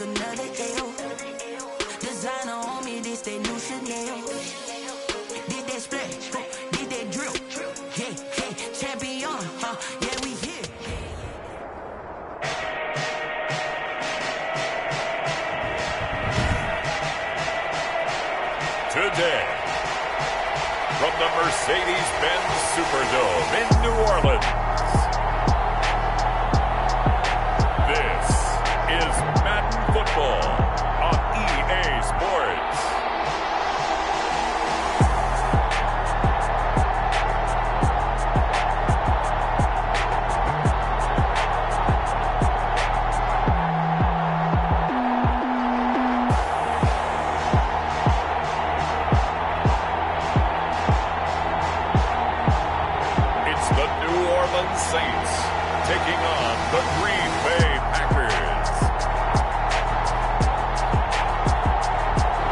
make another L. Designer on me, this they new Chanel. Did that splash, did that drill. Yeah, yeah, champion, yeah, we here. Today, from the Mercedes-Benz Superdome in New Orleans, this is Madden Football on EA Sports. Saints taking on the Green Bay Packers.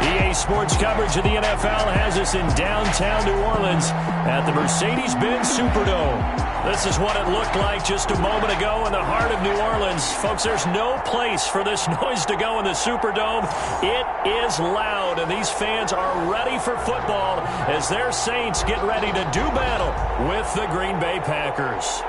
EA Sports coverage of the NFL has us in downtown New Orleans at the Mercedes-Benz Superdome. This is what it looked like just a moment ago in the heart of New Orleans. Folks, there's no place for this noise to go in the Superdome. It is loud, and these fans are ready for football as their Saints get ready to do battle with the Green Bay Packers.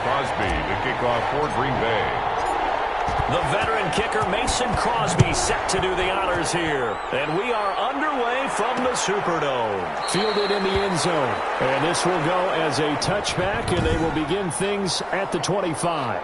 Crosby to kick off for Green Bay. The veteran kicker Mason Crosby set to do the honors here. And we are underway from the Superdome. Fielded in the end zone. And this will go as a touchback, and they will begin things at the 25.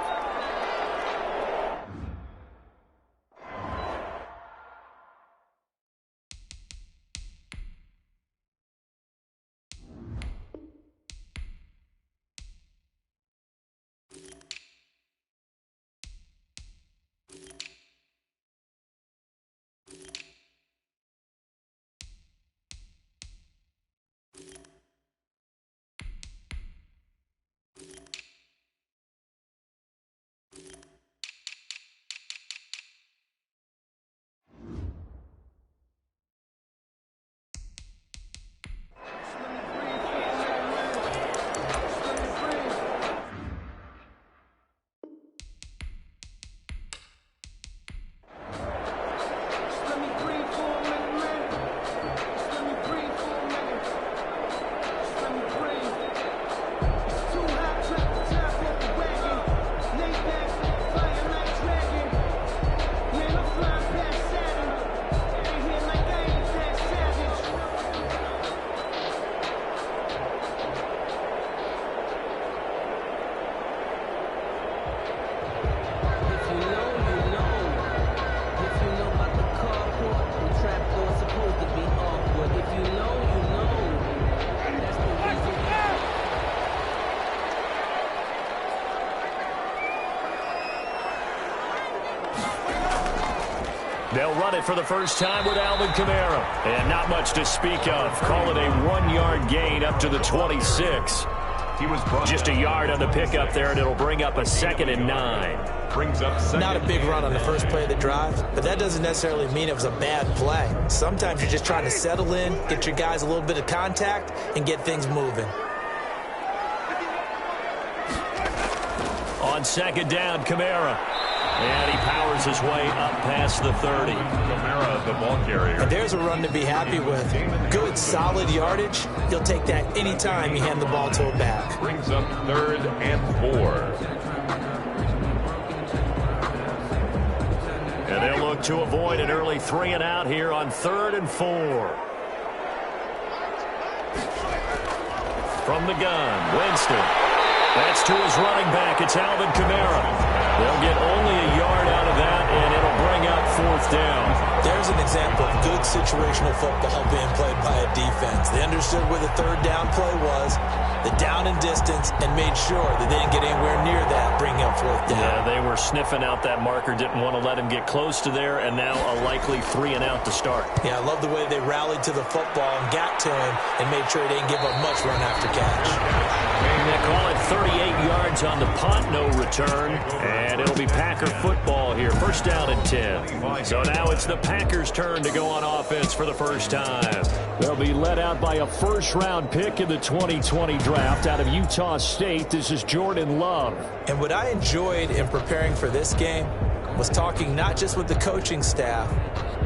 They'll run it for the first time with Alvin Kamara. And not much to speak of. Call it a 1-yard gain up to the 26. He was just a yard on the pickup there, and it'll bring up a 2nd and 9. Brings up not a big run on the first play of the drive, but that doesn't necessarily mean it was a bad play. Sometimes you're just trying to settle in, get your guys a little bit of contact, and get things moving. On 2nd down, Kamara. And he powers his way up past the 30. Kamara, the ball carrier. And there's a run to be happy with. Good, solid yardage. He'll take that anytime you hand the ball to a back. Brings up 3rd and 4. And they'll look to avoid an early 3 and out here on 3rd and 4. From the gun, Winston. That's to his running back. It's Alvin Kamara. They'll get only a yard out of that, and it'll bring up 4th down. There's an example of good situational football being played by a defense. They understood where the 3rd down play was, the down and distance, and made sure that they didn't get anywhere near that, bringing up 4th down. Yeah, they were sniffing out that marker, didn't want to let him get close to there, and now a likely 3 and out to start. Yeah, I love the way they rallied to the football and got to him and made sure he didn't give up much run after catch. They call it 38 yards on the punt, no return, and it'll be Packer football here. 1st down and 10. So now it's the Packers' turn to go on offense for the first time. They'll be led out by a 1st-round pick in the 2020 draft out of Utah State. This is Jordan Love. And what I enjoyed in preparing for this game was talking not just with the coaching staff,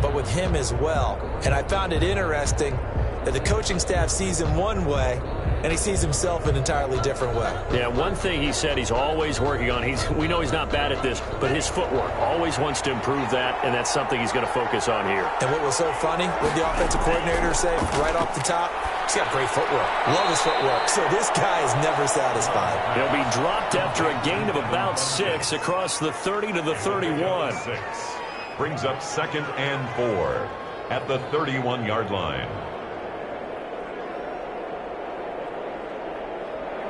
but with him as well. And I found it interesting that the coaching staff sees him one way, and he sees himself an entirely different way. Yeah, one thing he said he's always working on, we know he's not bad at this, but his footwork, always wants to improve that, and that's something he's going to focus on here. And what was so funny, what the offensive coordinator say right off the top, he's got great footwork. Love his footwork. So this guy is never satisfied. He'll be dropped after a gain of about 6 across the 30 to the 31. Brings up 2nd and 4 at the 31-yard line.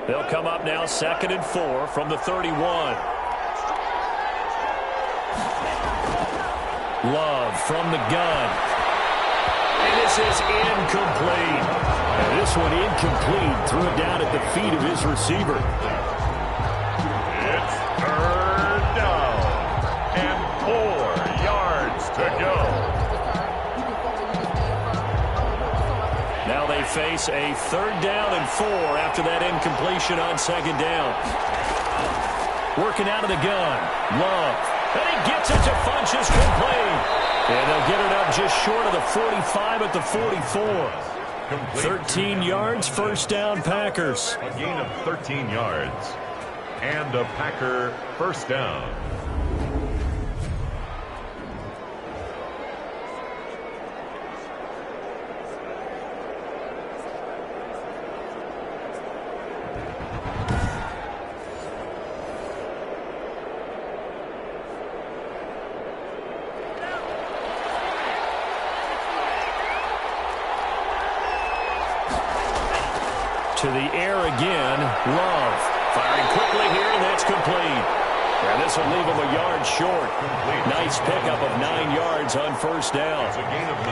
They'll come up now 2nd and 4 from the 31. Love from the gun. And this is incomplete. And this one incomplete. Threw it down at the feet of his receiver. It's 3rd down and 4 yards to go. Now they face a 3rd down and 4 after that incompletion on 2nd down. Working out of the gun. Love. And he gets it to Funchess complete. And they'll get it up just short of the 45 at the 44. 13 yards, 1st down, Packers. A gain of 13 yards. And a Packer 1st down. To the air again. Love. Firing quickly here, and that's complete. And this will leave him a yard short. Nice pickup of 9 yards on 1st down. It's a gain of 9.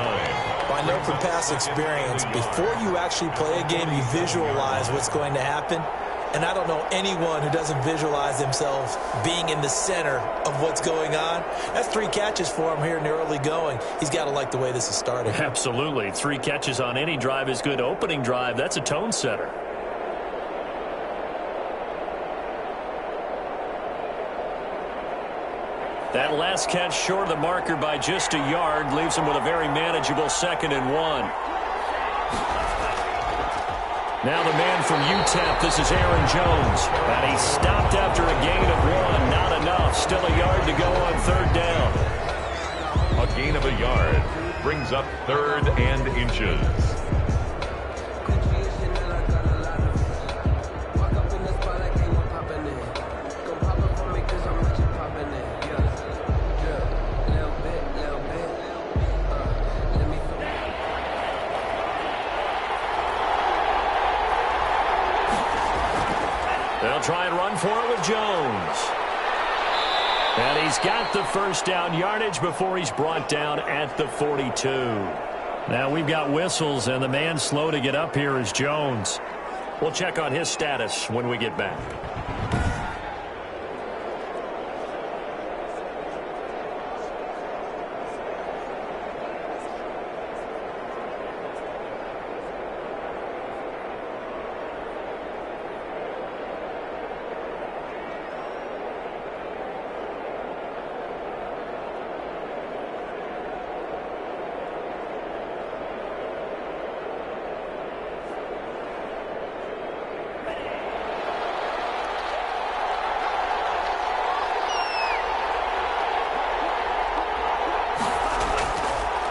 I know from past experience, before you actually play a game, you visualize what's going to happen. And I don't know anyone who doesn't visualize themselves being in the center of what's going on. That's 3 catches for him here in the early going. He's got to like the way this is starting. Absolutely. 3 catches on any drive is good. Opening drive, that's a tone setter. That last catch short of the marker by just a yard leaves him with a very manageable 2nd and 1. Now the man from UTEP, this is Aaron Jones. And he stopped after a gain of 1. Not enough. Still a yard to go on 3rd down. A gain of a yard brings up 3rd and inches. They'll try and run for it with Jones. And he's got the 1st down yardage before he's brought down at the 42. Now we've got whistles, and the man slow to get up here is Jones. We'll check on his status when we get back.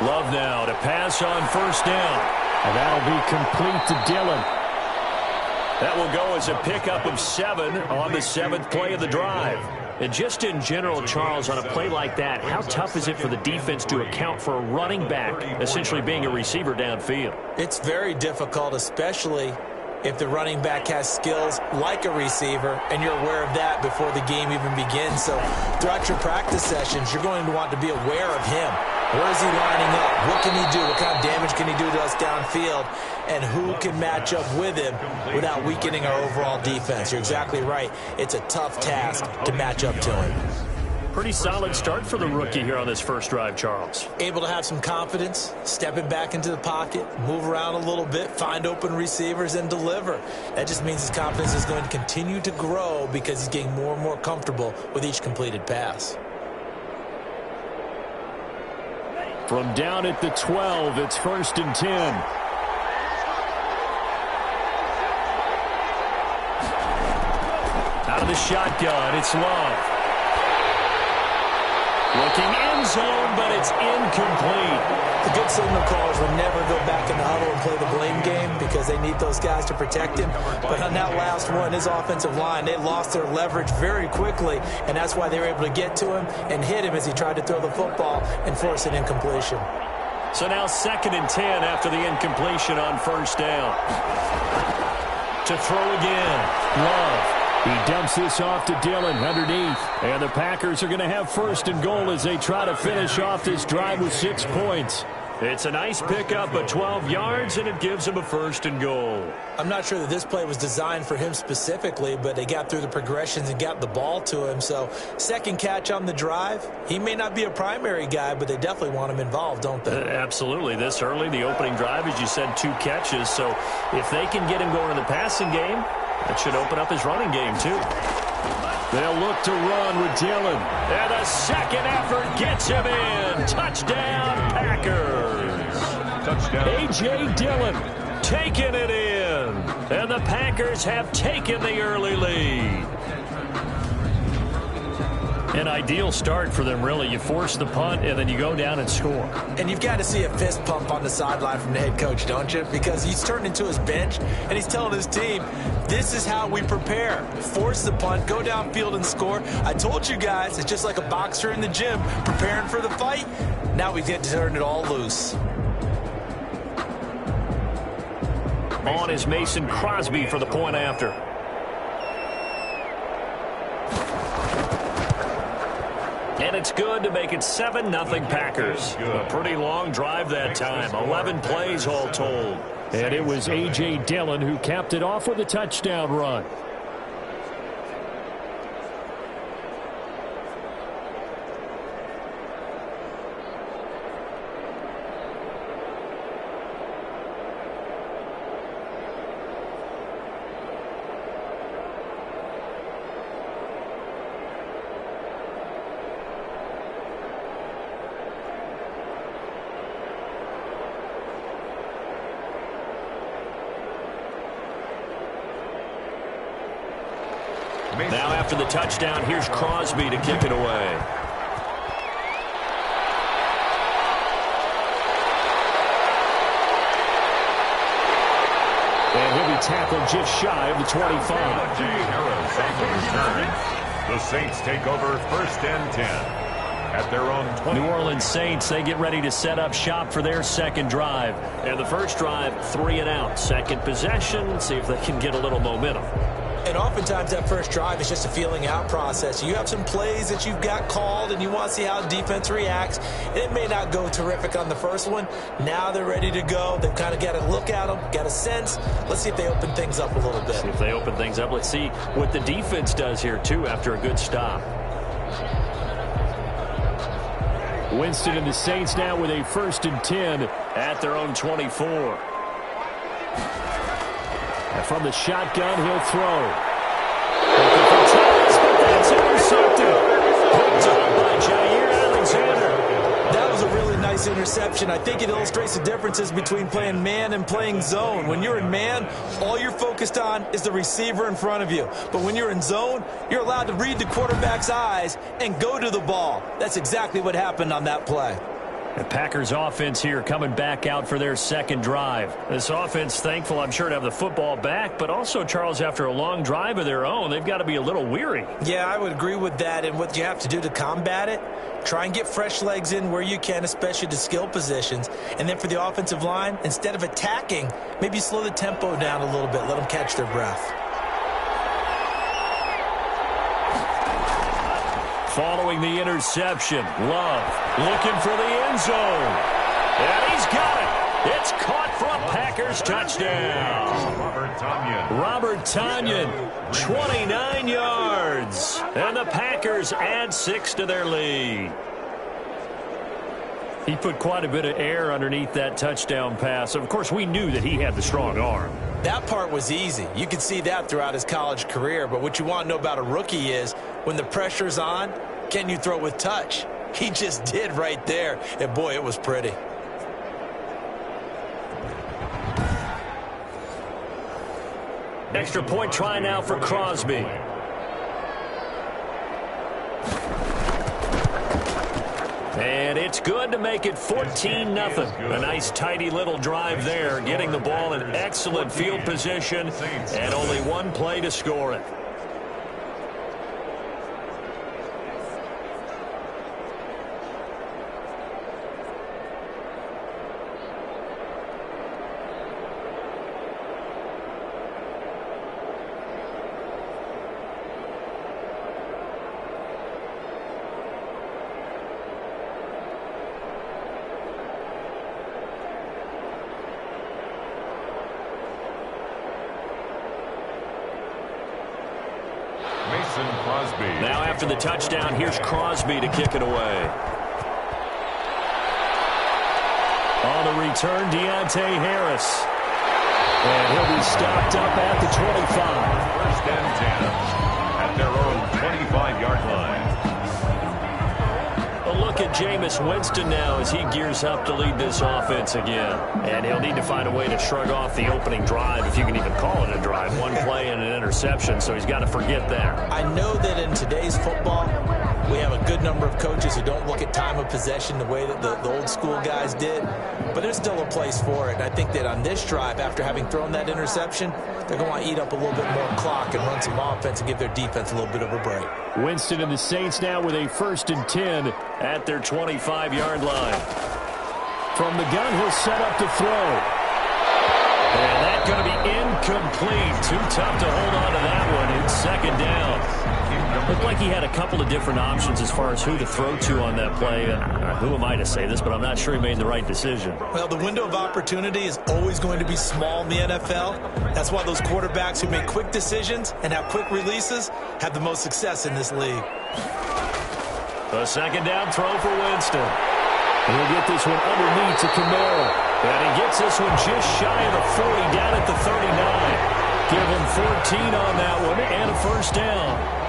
Love now to pass on 1st down. And that'll be complete to Dillon. That will go as a pickup of 7 on the 7th play of the drive. And just in general, Charles, on a play like that, how tough is it for the defense to account for a running back essentially being a receiver downfield? It's very difficult, especially if the running back has skills like a receiver, and you're aware of that before the game even begins. So throughout your practice sessions, you're going to want to be aware of him. Where is he lining up? What can he do? What kind of damage can he do to us downfield? And who can match up with him without weakening our overall defense? You're exactly right. It's a tough task to match up to him. Pretty solid start for the rookie here on this first drive, Charles. Able to have some confidence, stepping back into the pocket, move around a little bit, find open receivers, and deliver. That just means his confidence is going to continue to grow because he's getting more and more comfortable with each completed pass. From down at the 12, it's 1st and 10. Out of the shotgun, it's Love. Looking end zone, but it's incomplete. The good signal callers will never go back in the huddle and play the blame game because they need those guys to protect him. But on that last one, his offensive line, they lost their leverage very quickly, and that's why they were able to get to him and hit him as he tried to throw the football and force an incompletion. So now 2nd and 10 after the incompletion on 1st down. To throw again, Love. He dumps this off to Dillon underneath. And the Packers are going to have 1st and goal as they try to finish off this drive with 6 points. It's a nice pickup of 12 yards, and it gives him a 1st and goal. I'm not sure that this play was designed for him specifically, but they got through the progressions and got the ball to him. So 2nd catch on the drive. He may not be a primary guy, but they definitely want him involved, don't they? Absolutely. This early, the opening drive, as you said, 2 catches. So if they can get him going in the passing game, that should open up his running game, too. They'll look to run with Dillon. And the 2nd effort gets him in. Touchdown, Packers. Touchdown. A.J. Dillon taking it in. And the Packers have taken the early lead. An ideal start for them, really. You force the punt, and then you go down and score. And you've got to see a fist pump on the sideline from the head coach, don't you? Because he's turned into his bench, and he's telling his team, this is how we prepare. Force the punt, go downfield and score. I told you guys, it's just like a boxer in the gym preparing for the fight. Now we get to turn it all loose. On is Mason Crosby for the point after. And it's good to make it 7-0 Packers. A pretty long drive that time. 11 plays all told. And it was A.J. Dillon who capped it off with a touchdown run. Now after the touchdown, here's Crosby to kick it away. And he'll be tackled just shy of the 25. The Saints take over 1st and 10 at their own 20. New Orleans Saints, they get ready to set up shop for their 2nd drive. And the first drive, 3 and out. 2nd possession, see if they can get a little momentum. And oftentimes that first drive is just a feeling out process. You have some plays that you've got called and you want to see how defense reacts. It may not go terrific on the first one. Now they're ready to go. They've kind of got to look at them, got a sense. Let's see if they open things up a little bit. See if they open things up. Let's see what the defense does here, too, after a good stop. Winston and the Saints now with a 1st and 10 at their own 24. And from the shotgun, he'll throw. But that's intercepted. Picked up by Jair Alexander. That was a really nice interception. I think it illustrates the differences between playing man and playing zone. When you're in man, all you're focused on is the receiver in front of you. But when you're in zone, you're allowed to read the quarterback's eyes and go to the ball. That's exactly what happened on that play. The Packers offense here coming back out for their second drive. This offense thankful, I'm sure, to have the football back, but also, Charles, after a long drive of their own, they've got to be a little weary. Yeah, I would agree with that, and what you have to do to combat it, try and get fresh legs in where you can, especially to skill positions. And then for the offensive line, instead of attacking, maybe slow the tempo down a little bit, let them catch their breath. Following the interception, Love looking for the end zone. And he's got it. It's caught for a Packers touchdown. Robert Tonyan, 29 yards. And the Packers add 6 to their lead. He put quite a bit of air underneath that touchdown pass. Of course, we knew that he had the strong arm. That part was easy. You could see that throughout his college career. But what you want to know about a rookie is when the pressure's on, can you throw with touch? He just did right there. And, boy, it was pretty. Extra point try now for Crosby. And it's good to make it 14-0. A nice, tidy little drive there, getting the ball in excellent field position, and only one play to score it. Now after the touchdown, here's Crosby to kick it away. On the return, Deontay Harris. And he'll be stopped up at the 25. First and 10 at their own 25-yard line. A look at Jameis Winston now as he gears up to lead this offense again. And he'll need to find a way to shrug off the opening drive, if you can even call it a drive. One play and an interception, so he's got to forget that. I know that in today's football, we have a good number of coaches who don't look at time of possession the way that the old school guys did, but there's still a place for it. And I think that on this drive, after having thrown that interception, they're going to want to eat up a little bit more clock and run some offense and give their defense a little bit of a break. Winston and the Saints now with a 1st and 10 at their 25-yard line. From the gun, he'll set up to throw. And that's going to be incomplete. Too tough to hold on to that one. It's 2nd down. Looked like he had a couple of different options as far as who to throw to on that play. Who am I to say this, but I'm not sure he made the right decision. Well, the window of opportunity is always going to be small in the NFL. That's why those quarterbacks who make quick decisions and have quick releases have the most success in this league. A 2nd down throw for Winston. And he'll get this one underneath to Kamara. And he gets this one just shy of the 40, down at the 39. Give him 14 on that one and a 1st down.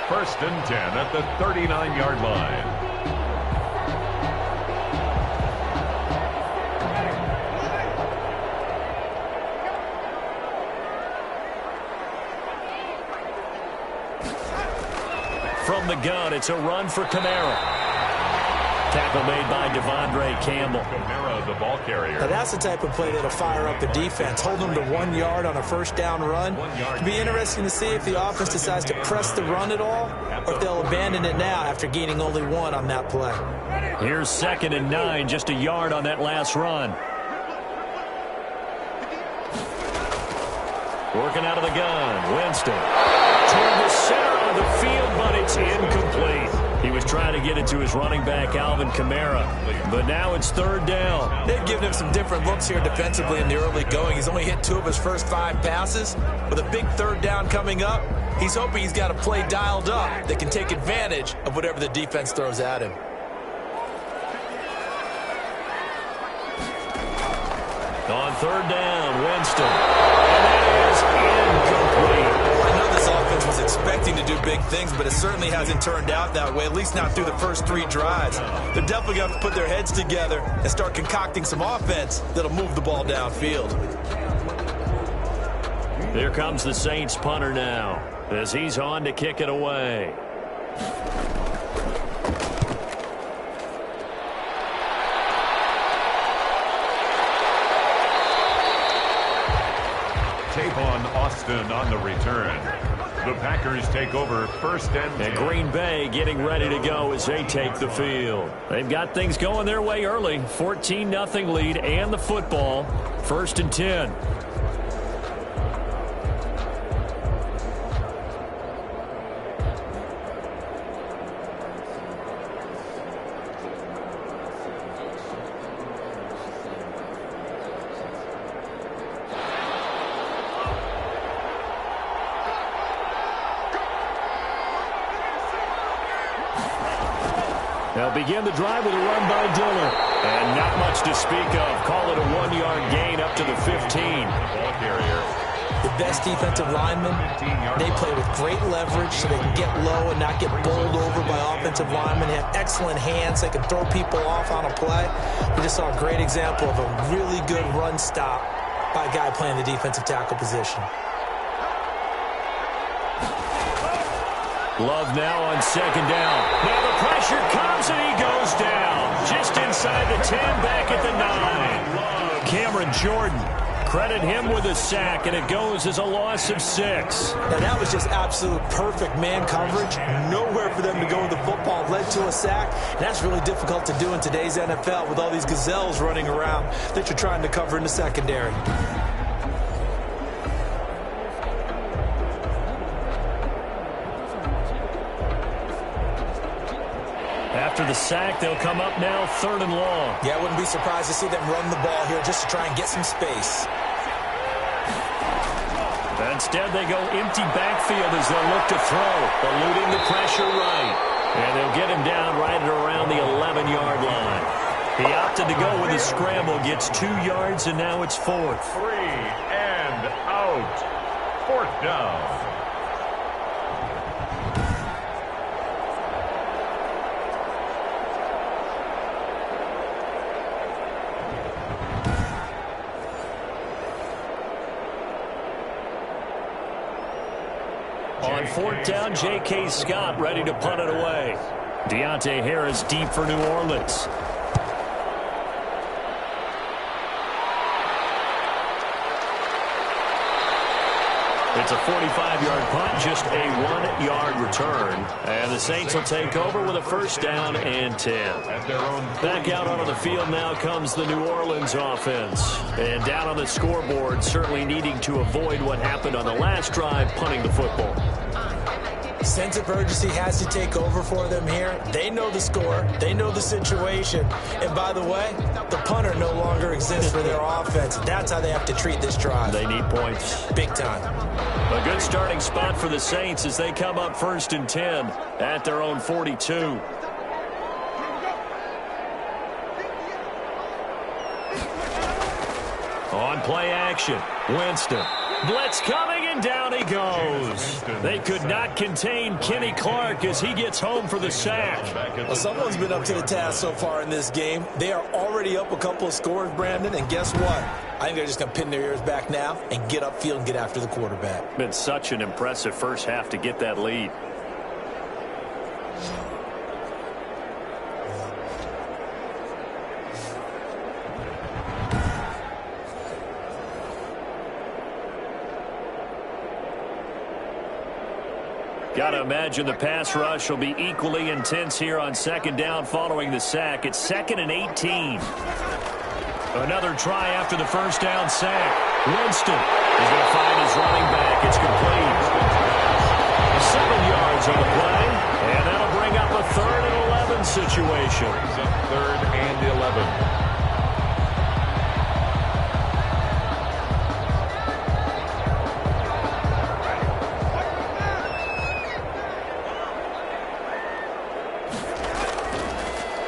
1st and 10 at the 39-yard line. From the gun, it's a run for Kamara. Tackle made by Devondre Campbell. Kamara, the ball carrier. Now that's the type of play that'll fire up the defense. Hold them to 1 yard on a 1st down run. It'll be interesting to see if the offense decides to press the run at all, or if they'll abandon it now after gaining only 1 on that play. Here's 2nd and 9, just a yard on that last run. Working out of the gun, Winston. Toward the center of the field, but it's incomplete. He was trying to get it to his running back, Alvin Kamara, but now it's 3rd down. They've given him some different looks here defensively in the early going. He's only hit 2 of his first 5 passes. With a big 3rd down coming up, he's hoping he's got a play dialed up that can take advantage of whatever the defense throws at him. On 3rd down, Winston. And that is incomplete. I know this offense was expecting to do big things, but it certainly hasn't turned out that way, at least not through the first 3 drives. They're definitely going to put their heads together and start concocting some offense that'll move the ball downfield. Here comes the Saints punter now as he's on to kick it away. Winston on the return. The Packers take over first and 10. And Green Bay getting ready to go as they take the field. They've got things going their way early. 14-0 lead and the football. First and 10. They'll begin the drive with a run by Diller. And not much to speak of. Call it a 1-yard gain up to the 15. Ball carrier. The best defensive linemen, they play with great leverage so they can get low and not get bowled over by offensive linemen. They have excellent hands. They can throw people off on a play. We just saw a great example of a really good run stop by a guy playing the defensive tackle position. Love now on second down. Now the pressure comes and he goes down. Just inside the 10, back at the 9. Cameron Jordan, credit him with a sack, and it goes as a loss of 6. Now that was just absolute perfect man coverage. Nowhere for them to go with the football. Led to a sack. And that's really difficult to do in today's NFL with all these gazelles running around that you're trying to cover in the secondary. After the sack, they'll come up now 3rd and long. Yeah, I wouldn't be surprised to see them run the ball here just to try and get some space. Instead, they go empty backfield as they'll look to throw, eluding the pressure right. And they'll get him down right at around the 11-yard line. He opted to go with a scramble, gets 2 yards, and now it's 4th. 3 and out. 4th down. On 4th down, J.K. Scott ready to punt it away. Deontay Harris deep for New Orleans. It's a 45-yard punt, just a 1-yard return. And the Saints will take over with a 1st down and 10. Back out onto the field now comes the New Orleans offense. And down on the scoreboard, certainly needing to avoid what happened on the last drive, punting the football. Sense of urgency has to take over for them here. They know the score. They know the situation. And by the way, the punter no longer exists for their offense. That's how they have to treat this drive. They need points. Big time. A good starting spot for the Saints as they come up 1st and 10 at their own 42. On play action, Winston. Blitz coming, and down he goes. They could not contain Kenny Clark as he gets home for the sack. Well, someone's been up to the task so far in this game. They are already up a couple of scores, Brandon, and guess what? I think they're just going to pin their ears back now and get upfield and get after the quarterback. Been such an impressive first half to get that lead. Got to imagine the pass rush will be equally intense here on 2nd down following the sack. It's 2nd and 18. Another try after the 1st down sack. Winston is going to find his running back. It's complete. 7 yards on the play, and that'll bring up a 3rd and 11 situation. 3rd and 11.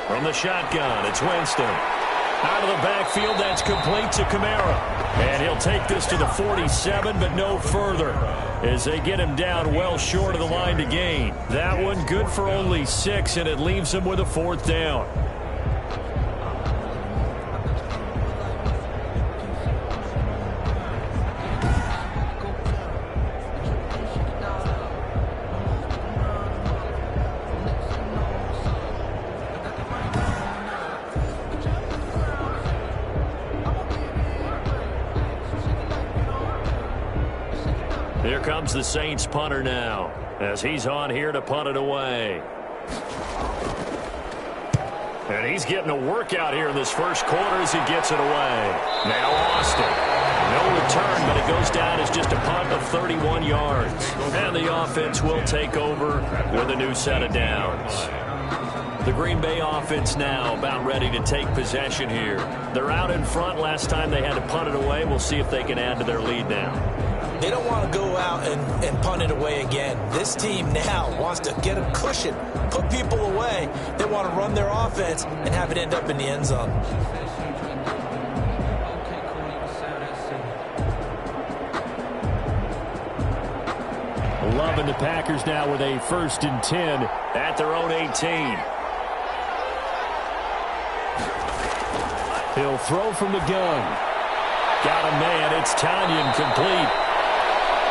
From the shotgun, it's Winston. Out of the backfield, that's complete to Kamara. And he'll take this to the 47, but no further, as they get him down well short of the line to gain. That one good for only 6, and it leaves him with a 4th down. comes the Saints punter now, as he's on here to punt it away. And he's getting a workout here in this first quarter as he gets it away. Now Austin. No return, but it goes down as just a punt of 31 yards. And the offense will take over with a new set of downs. The Green Bay offense now about ready to take possession here. They're out in front. Last time they had to punt it away. We'll see if they can add to their lead now. They don't want to go out and punt it away again. This team now wants to get a cushion, put people away. They want to run their offense and have it end up in the end zone. Loving the Packers now with a 1st and 10 at their own 18. He'll throw from the gun. Got a man. It's Tanyan complete.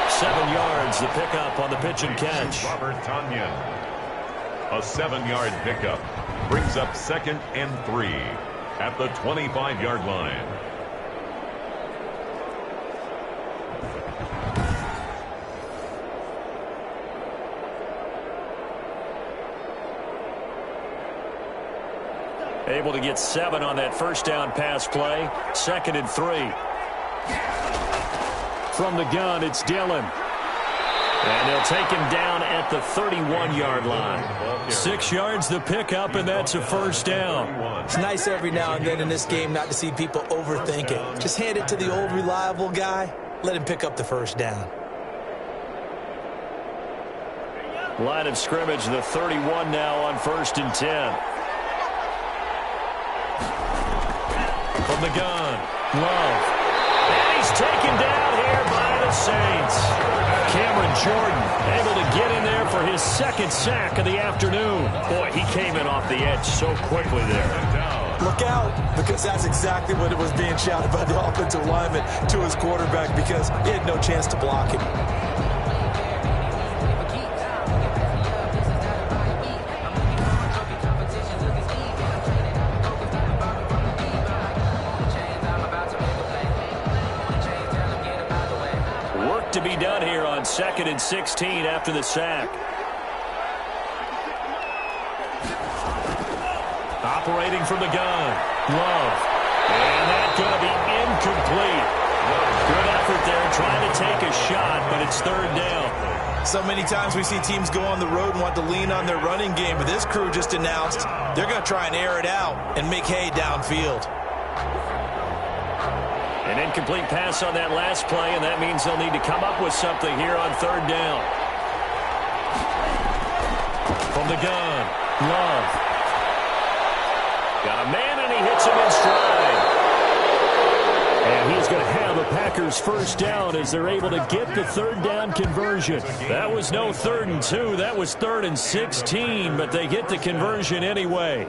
7 yards, the pickup on the pitch and catch. Robert Tanyan. A 7-yard pickup. Brings up 2nd and 3 at the 25-yard line. Able to get 7 on that first down pass play. 2nd and 3. From the gun, it's Dillon. And they'll take him down at the 31-yard line. 6 yards the pickup, and that's a first down. It's nice every now and then in this game not to see people overthink it. Just hand it to the old reliable guy. Let him pick up the first down. Line of scrimmage, the 31 now on 1st and 10. From the gun, Love. And he's taken down here by the Saints. Cameron Jordan able to get in there for his 2nd sack of the afternoon. Boy, he came in off the edge so quickly there. Look out, because that's exactly what it was being shouted by the offensive lineman to his quarterback, because he had no chance to block him. To be done here on 2nd and 16 after the sack. Operating from the gun, Love. And that's going to be incomplete. Good effort there trying to take a shot, but it's 3rd down. So many times we see teams go on the road and want to lean on their running game, but this crew just announced they're going to try and air it out and make hay downfield. An incomplete pass on that last play, and that means they'll need to come up with something here on 3rd down. From the gun, Love. Got a man, and he hits him in stride. And he's going to have a Packers first down as they're able to get the 3rd down conversion. That was no 3rd and 2. That was 3rd and 16, but they get the conversion anyway.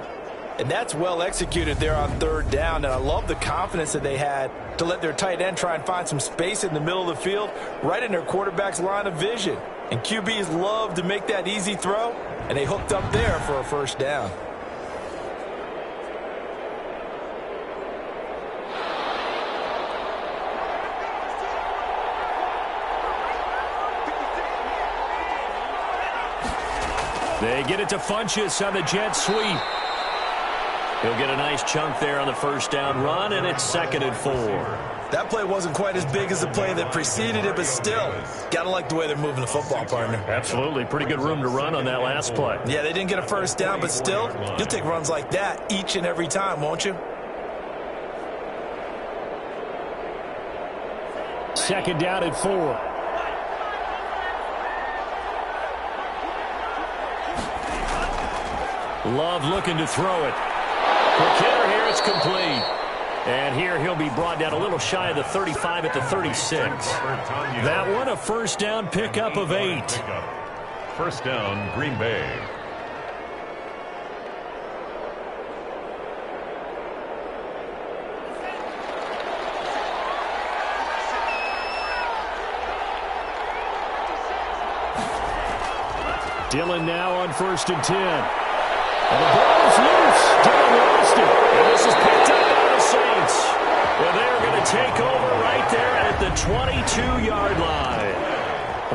And that's well executed there on 3rd down. And I love the confidence that they had to let their tight end try and find some space in the middle of the field, right in their quarterback's line of vision. And QBs love to make that easy throw, and they hooked up there for a first down. They get it to Funchess on the jet sweep. He'll get a nice chunk there on the first down run, and it's 2nd and 4. That play wasn't quite as big as the play that preceded it, but still, got to like the way they're moving the football, partner. Absolutely. Pretty good room to run on that last play. Yeah, they didn't get a first down, but still, you'll take runs like that each and every time, won't you? 2nd down and 4. Love looking to throw it. Quick hitter here, it's complete. And here he'll be brought down a little shy of the 35 at the 36. That one a first down pickup of 8. First down, Green Bay. Dillon now on 1st and 10. And the ball is loose. Dillon lost it. And this is picked up by the Saints. And they're going to take over right there at the 22-yard line.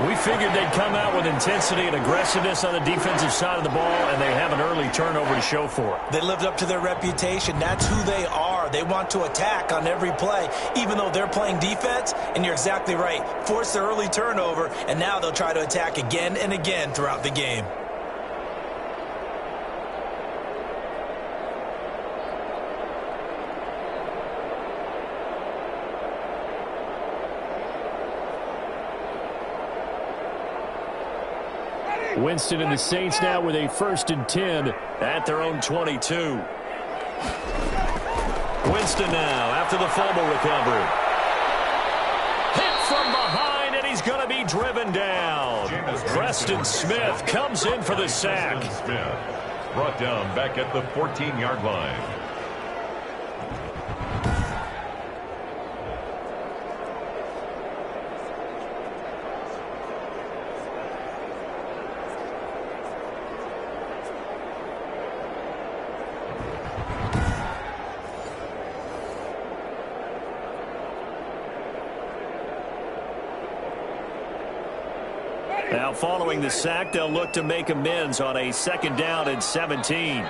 We figured they'd come out with intensity and aggressiveness on the defensive side of the ball, and they have an early turnover to show for it. They lived up to their reputation. That's who they are. They want to attack on every play, even though they're playing defense. And you're exactly right. Force the early turnover, and now they'll try to attack again and again throughout the game. Winston and the Saints now with a 1st and 10 at their own 22. Winston now after the fumble recovery. Hit from behind, and he's going to be driven down. Preston Smith comes in for the sack. Smith brought down back at the 14-yard line. Now following the sack, they'll look to make amends on a 2nd down and 17.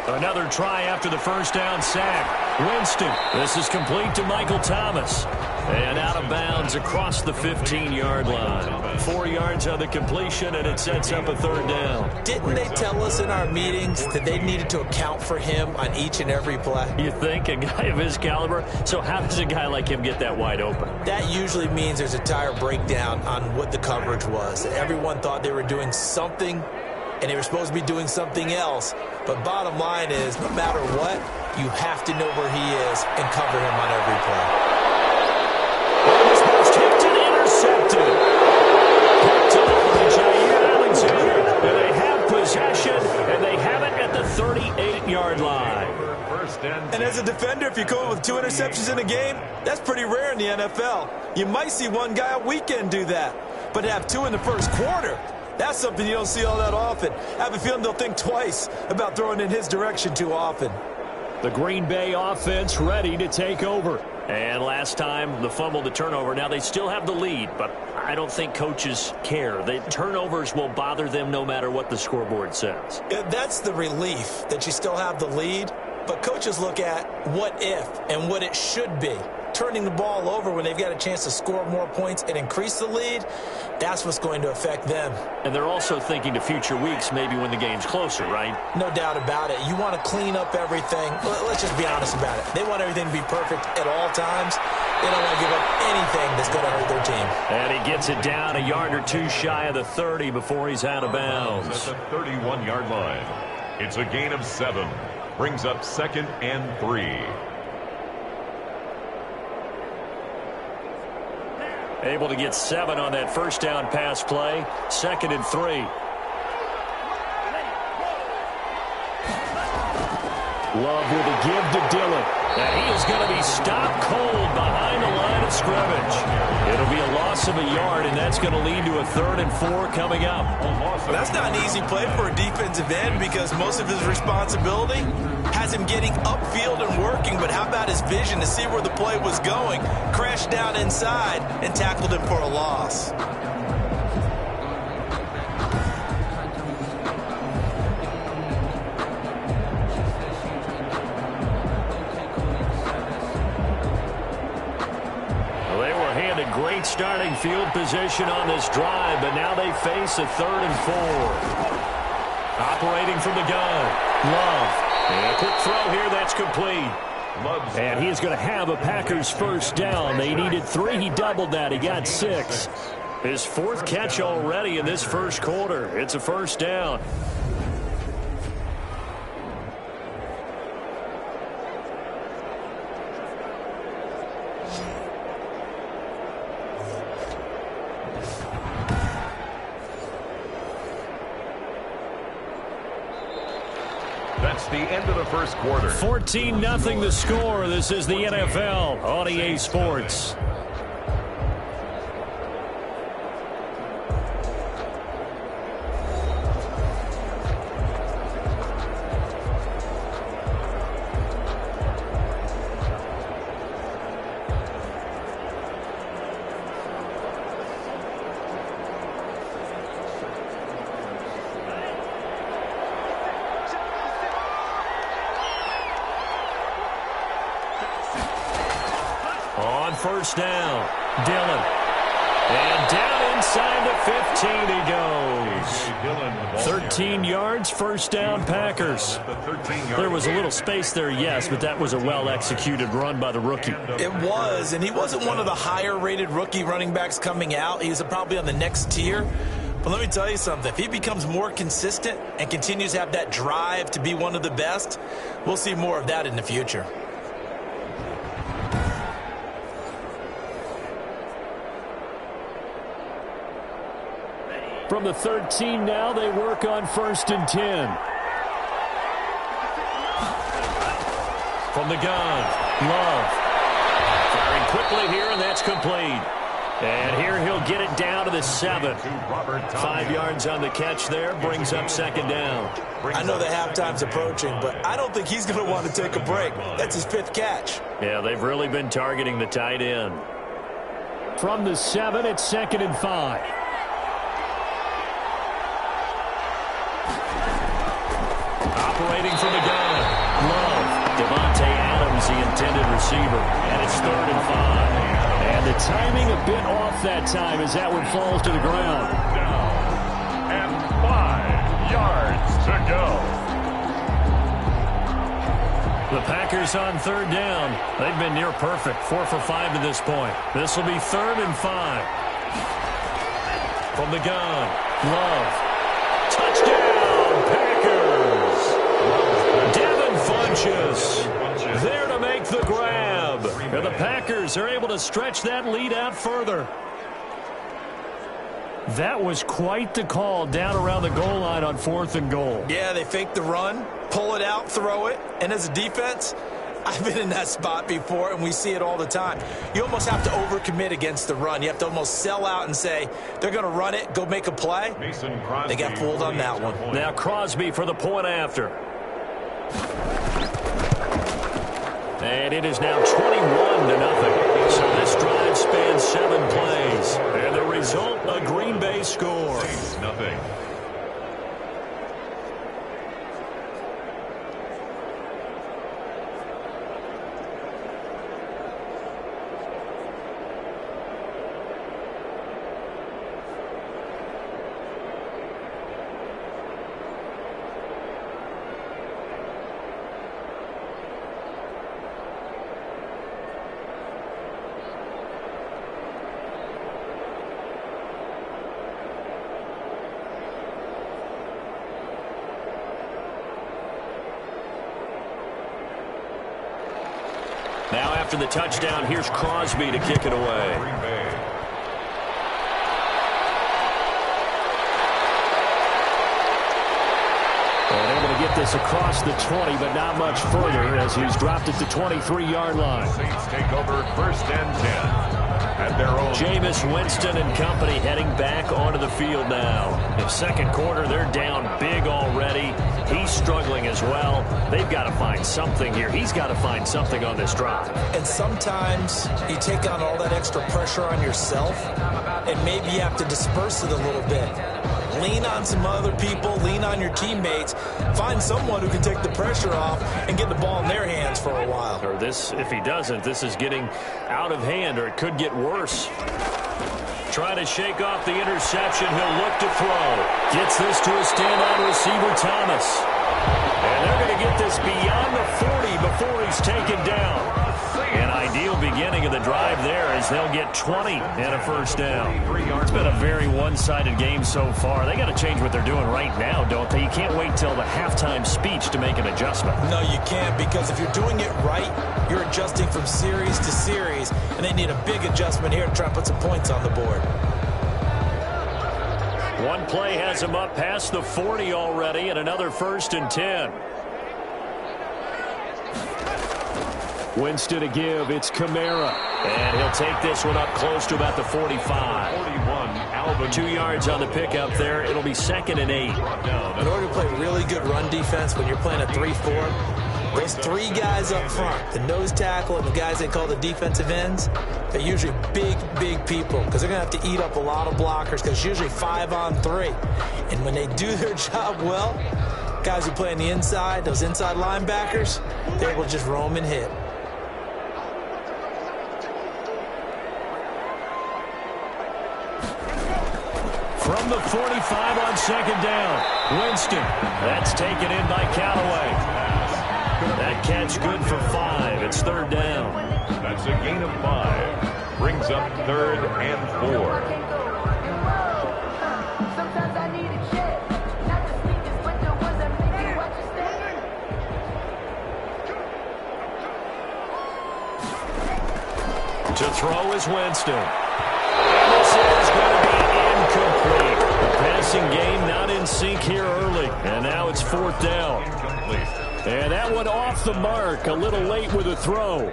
Another try after the 1st down sack. Winston, this is complete to Michael Thomas. And out of bounds across the 15-yard line. 4 yards on the completion, and it sets up a 3rd down. Didn't they tell us in our meetings that they needed to account for him on each and every play? You think? A guy of his caliber? So how does a guy like him get that wide open? That usually means there's a tire breakdown on what the coverage was. Everyone thought they were doing something, and they were supposed to be doing something else. But bottom line is, no matter what, you have to know where he is and cover him on every play. This ball's tipped and intercepted. Picked up by Jair Alexander. And they have possession, and they have it at the 38-yard line. And as a defender, if you come up with 2 interceptions in a game, that's pretty rare in the NFL. You might see one guy a weekend do that. But to have 2 in the first quarter, that's something you don't see all that often. I have a feeling they'll think twice about throwing in his direction too often. The Green Bay offense ready to take over. And last time, the fumble, the turnover. Now, they still have the lead, but I don't think coaches care. The turnovers will bother them no matter what the scoreboard says. Yeah, that's the relief, that you still have the lead. But coaches look at what if and what it should be. Turning the ball over when they've got a chance to score more points and increase the lead, that's what's going to affect them. And they're also thinking to future weeks, maybe when the game's closer, right? No doubt about it. You want to clean up everything. Let's just be honest about it. They want everything to be perfect at all times. They don't want to give up anything that's going to hurt their team. And he gets it down a yard or two shy of the 30 before he's out of bounds. At the 31-yard line. It's a gain of 7. Brings up 2nd and 3. Able to get 7 on that 1st down pass play. 2nd and 3. Love with a give to Dillon. And he is going to be stopped cold behind the line of scrimmage. It'll be a loss of a yard, and that's going to lead to a 3rd and 4 coming up. That's not an easy play for a defensive end because most of his responsibility has him getting upfield and working, but how about his vision to see where the play was going, crashed down inside, and tackled him for a loss. Great starting field position on this drive, but now they face a 3rd and 4. Operating from the gun, Love. And a quick throw here, that's complete. And he's going to have a Packers 1st down. They needed 3. He doubled that. He got 6. His 4th catch already in this 1st quarter. It's a 1st down. That's the end of the 1st quarter. 14-0 the score. This is the NFL on EA Sports. first down. Dillon. And down inside the 15 he goes. 13 yards, first down, Packers. There was a little space there, yes, but that was a well-executed run by the rookie. It was, and he wasn't one of the higher-rated rookie running backs coming out. He's probably on the next tier. But let me tell you something. If he becomes more consistent and continues to have that drive to be one of the best, we'll see more of that in the future. From the 13 now, they work on 1st and 10. From the gun, Love. Firing quickly here, and that's complete. And here he'll get it down to the 7. 5 yards on the catch there, brings up 2nd down. I know the halftime's approaching, but I don't think he's going to want to take a break. That's his 5th catch. Yeah, they've really been targeting the tight end. From the 7, it's 2nd and 5. Operating from the gun. Love. Devontae Adams, the intended receiver. And it's 3rd and 5. And the timing a bit off that time as that one falls to the ground. Down. And 5 yards to go. The Packers on 3rd down. They've been near perfect. 4 for 5 to this point. This will be 3rd and 5. From the gun. Love. Touchdown, Packers. Devin Funchess there to make the grab. And the Packers are able to stretch that lead out further. That was quite the call down around the goal line on 4th and goal. Yeah, they fake the run, pull it out, throw it. And as a defense, I've been in that spot before, and we see it all the time. You almost have to overcommit against the run. You have to almost sell out and say, they're going to run it, go make a play. They got fooled on that one. Now Crosby for the point after. And it is now 21-0. So this drive spans 7 plays. And the result, a Green Bay score. 6-0. Now after the touchdown, here's Crosby to kick it away. And able to get this across the 20, but not much further as he's dropped it to 23-yard line. Saints take over 1st and 10. At their own. Jameis Winston and company heading back onto the field now. In 2nd quarter, they're down big already. He's struggling as well. They've got to find something here. He's got to find something on this drive. And sometimes you take on all that extra pressure on yourself, and maybe you have to disperse it a little bit. Lean on some other people, lean on your teammates, find someone who can take the pressure off and get the ball in their hands for a while. Or this, if he doesn't, this is getting out of hand, or it could get worse. Trying to shake off the interception, he'll look to throw. Gets this to a standout receiver, Thomas. And they're going to get this beyond the 40 before he's taken down. An ideal beginning of the drive there as they'll get 20 and a 1st down. It's been a very one-sided game so far. They got to change what they're doing right now, don't they? You can't wait till the halftime speech to make an adjustment. No, you can't, because if you're doing it right, you're adjusting from series to series, and they need a big adjustment here to try and put some points on the board. One play has him up past the 40 already, and another 1st and 10. Winston to give. It's Kamara. And he'll take this one up close to about the 45. 2 yards on the pickup there. It'll be 2nd and 8. In order to play really good run defense when you're playing a 3-4, those 3 guys up front, the nose tackle and the guys they call the defensive ends, they're usually big, big people because they're going to have to eat up a lot of blockers because it's usually 5-on-3. And when they do their job well, guys who play on the inside, those inside linebackers, they will just roam and hit. From the 45 on second down. Winston. That's taken in by Callaway. That catch good for 5. It's third down. That's a gain of 5. Brings up third and 4. To throw is Winston. And this is going to be incomplete. The passing game not in sync here early. And now it's fourth down. Incomplete. And that one off the mark. A little late with a throw.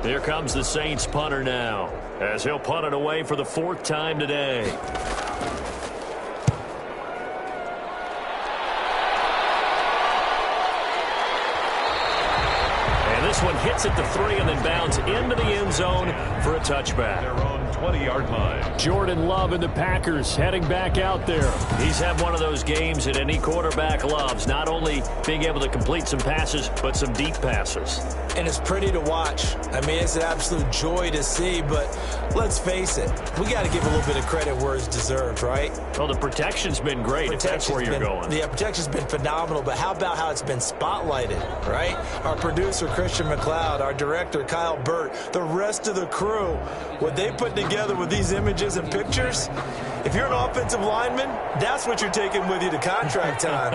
Here comes the Saints punter now, as he'll punt it away for the 4th time today. This one hits at the 3 and then bounds into the end zone for a touchback. Their own 20-yard line. Jordan Love and the Packers heading back out there. He's had one of those games that any quarterback loves, not only being able to complete some passes, but some deep passes. And it's pretty to watch. I mean, it's an absolute joy to see, but let's face it, we got to give a little bit of credit where it's deserved, right? Well, the protection's been great, if that's where you're going. Yeah, protection's been phenomenal, but how about how it's been spotlighted, right? Our producer, Christian McLeod, our director, Kyle Burt, the rest of the crew, what they put together with these images and pictures, if you're an offensive lineman, that's what you're taking with you to contract time.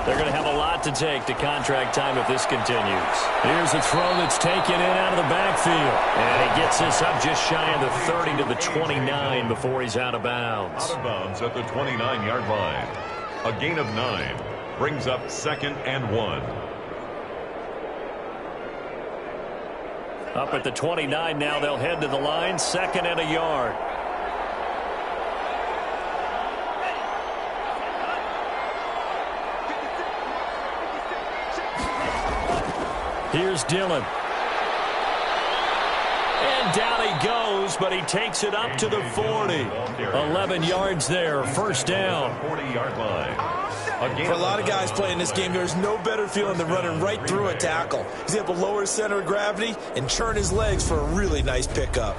They're going to have a lot to take to contract time if this continues. Here's a throw that's taken in out of the backfield. And he gets this up just shy of the 30 to the 29 before he's out of bounds. Out of bounds at the 29-yard line. A gain of 9 brings up 2nd and 1. Up at the 29 now, they'll head to the line, 2nd and a yard. Here's Dillon. And down he goes, but he takes it up to the 40. 11 yards there, first down. 40-yard line. For a lot of guys playing this game, there's no better feeling than running right through a tackle. He's able to lower his center of gravity and churn his legs for a really nice pickup.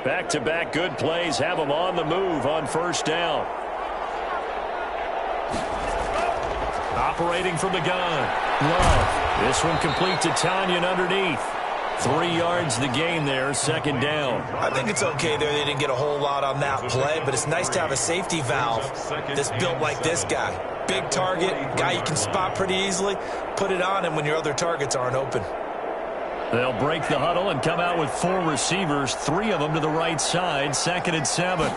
Back-to-back good plays have him on the move on first down. Operating from the gun. Love. This one complete to Tanyan underneath. 3 yards the gain there, 2nd down. I think it's okay there. They didn't get a whole lot on that play, but it's nice to have a safety valve that's built like this guy. Big target, guy you can spot pretty easily. Put it on him when your other targets aren't open. They'll break the huddle and come out with 4 receivers, 3 of them to the right side, 2nd and 7.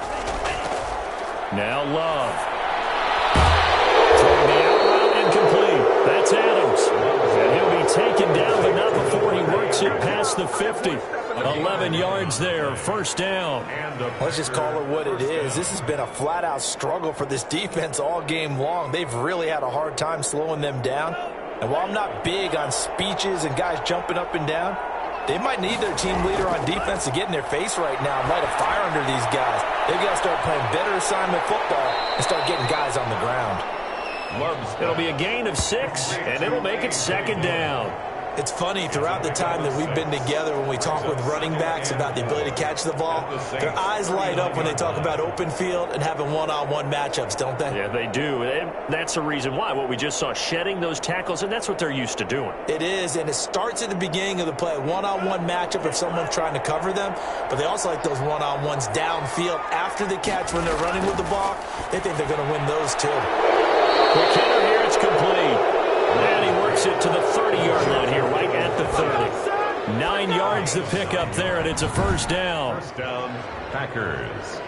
Now Love. Throwing the out route incomplete. That's Adams. And he'll be taken down, but not before he works it past the 50. 11 yards there, first down. Let's just call it what it is. This has been a flat-out struggle for this defense all game long. They've really had a hard time slowing them down. And while I'm not big on speeches and guys jumping up and down, they might need their team leader on defense to get in their face right now and light a fire under these guys. They've got to start playing better assignment football and start getting guys on the ground. It'll be a gain of 6, and it'll make it 2nd down. It's funny, throughout the time that we've been together, when we talk with running backs about the ability to catch the ball, their eyes light up when they talk about open field and having one-on-one matchups, don't they? Yeah, they do. And that's the reason why. What we just saw, shedding those tackles, and that's what they're used to doing. It is, and it starts at the beginning of the play. One-on-one matchup if someone's trying to cover them, but they also like those one-on-ones downfield after the catch when they're running with the ball. They think they're going to win those too. Quick hitter here, it's complete. And he works it to the 30-yard line here, right at the 30. 9 yards the pickup there, and it's a first down. First down, Packers.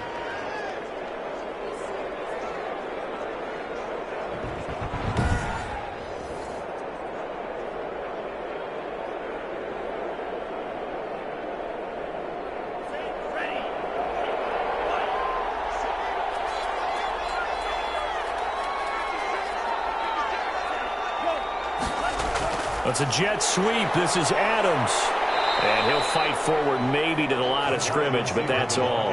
It's a jet sweep. This is Adams. And he'll fight forward maybe to the line of scrimmage, but that's all.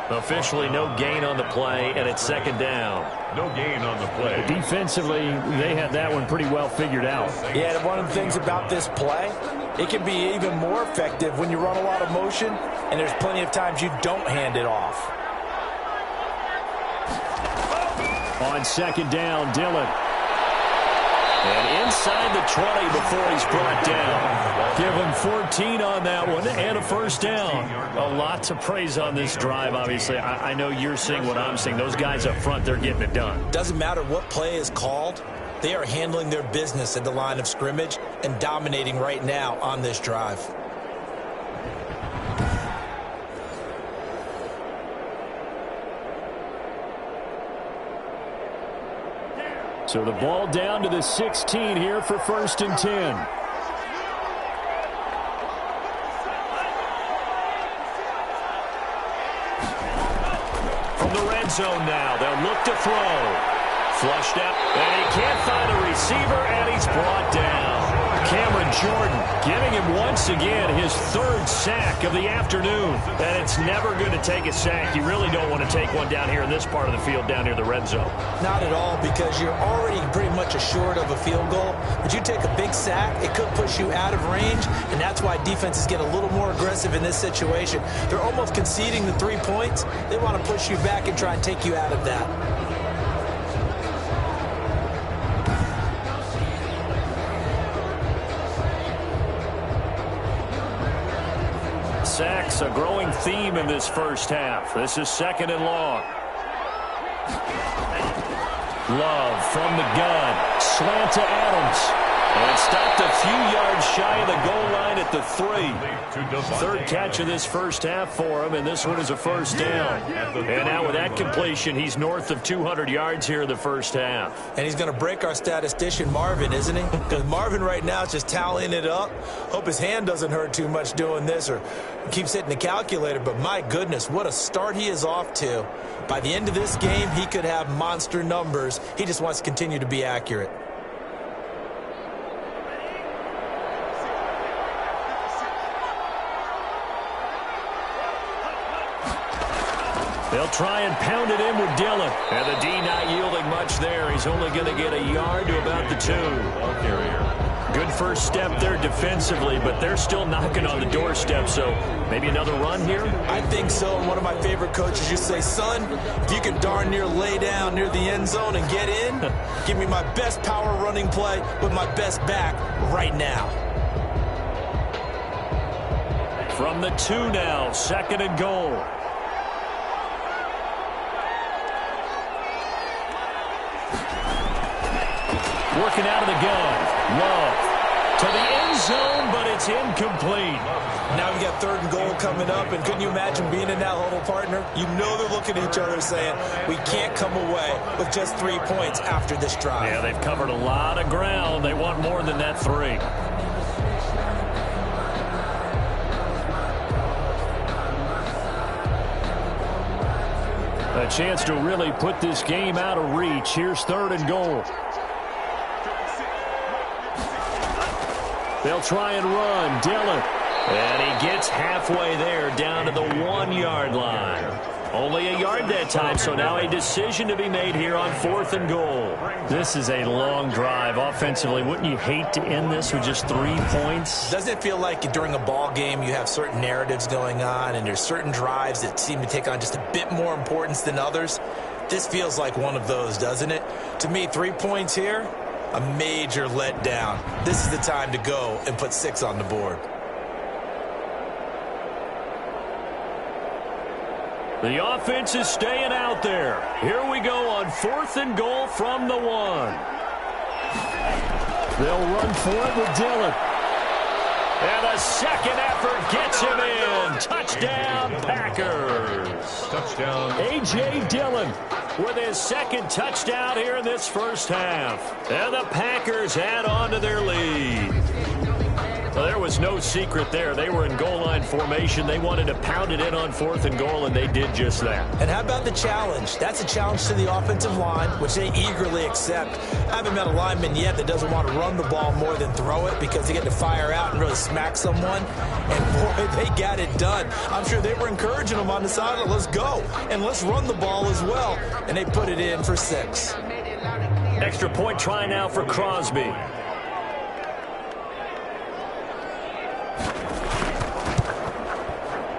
Officially no gain on the play, and it's second down. No gain on the play. Defensively, they had that one pretty well figured out. Yeah, one of the things about this play, it can be even more effective when you run a lot of motion, and there's plenty of times you don't hand it off. On second down, Dillon. And inside the 20 before he's brought down. Give him 14 on that one and a first down. A lot to praise on this drive, obviously. I know you're seeing what I'm seeing. Those guys up front, they're getting it done. Doesn't matter what play is called. They are handling their business at the line of scrimmage and dominating right now on this drive. So the ball down to the 16 here for 1st and 10. From the red zone now, they'll look to throw. Flushed out, and he can't find a receiver, and he's brought down. Cameron Jordan giving him once again his 3rd sack of the afternoon. And it's never good to take a sack. You really don't want to take one down here in this part of the field, down near the red zone. Not at all, because you're already pretty much assured of a field goal. But you take a big sack, it could push you out of range, and that's why defenses get a little more aggressive in this situation. They're almost conceding the 3 points. They want to push you back and try and take you out of that. Sacks, a growing theme in this first half. This is 2nd and long. Love from the gun. Slant to Adams. And stopped a few yards shy of the goal line at the 3. 3rd catch of this first half for him, and this one is a first down. And now with that completion, he's north of 200 yards here in the first half. And he's going to break our statistician, Marvin, isn't he? Because Marvin right now is just tallying it up. Hope his hand doesn't hurt too much doing this or keeps hitting the calculator. But my goodness, what a start he is off to. By the end of this game, he could have monster numbers. He just wants to continue to be accurate. They'll try and pound it in with Dillon. And the D not yielding much there. He's only going to get a yard to about the 2. Good first step there defensively, but they're still knocking on the doorstep, so maybe another run here? I think so. And one of my favorite coaches used to say, son, if you can darn near lay down near the end zone and get in, give me my best power running play with my best back right now. From the 2 now, 2nd and goal. Working out of the gun. Love to the end zone, but it's incomplete. Now we got 3rd and goal coming up, and couldn't you imagine being in that huddle, partner? You know they're looking at each other saying, we can't come away with just 3 points after this drive. Yeah, they've covered a lot of ground. They want more than that 3. A chance to really put this game out of reach. Here's 3rd and goal. They'll try and run. Dillon. And he gets halfway there down to the 1-yard line. Only a yard that time, so now a decision to be made here on 4th and goal. This is a long drive offensively. Wouldn't you hate to end this with just 3 points? Doesn't it feel like during a ball game you have certain narratives going on and there's certain drives that seem to take on just a bit more importance than others? This feels like one of those, doesn't it? To me, 3 points here, a major letdown. This is the time to go and put 6 on the board. The offense is staying out there. Here we go on 4th and goal from the 1. They'll run for it with Dillon. And a second effort gets him in. Touchdown, Packers. Touchdown. A.J. Dillon with his 2nd touchdown here in this first half. And the Packers add on to their lead. So there we was no secret there. They were in goal line formation. They wanted to pound it in on 4th and goal, and they did just that. And how about the challenge? That's a challenge to the offensive line, which they eagerly accept. I haven't met a lineman yet that doesn't want to run the ball more than throw it because they get to fire out and really smack someone. And, boy, they got it done. I'm sure they were encouraging them on the sideline. Let's go, and let's run the ball as well. And they put it in for 6. Extra point try now for Crosby.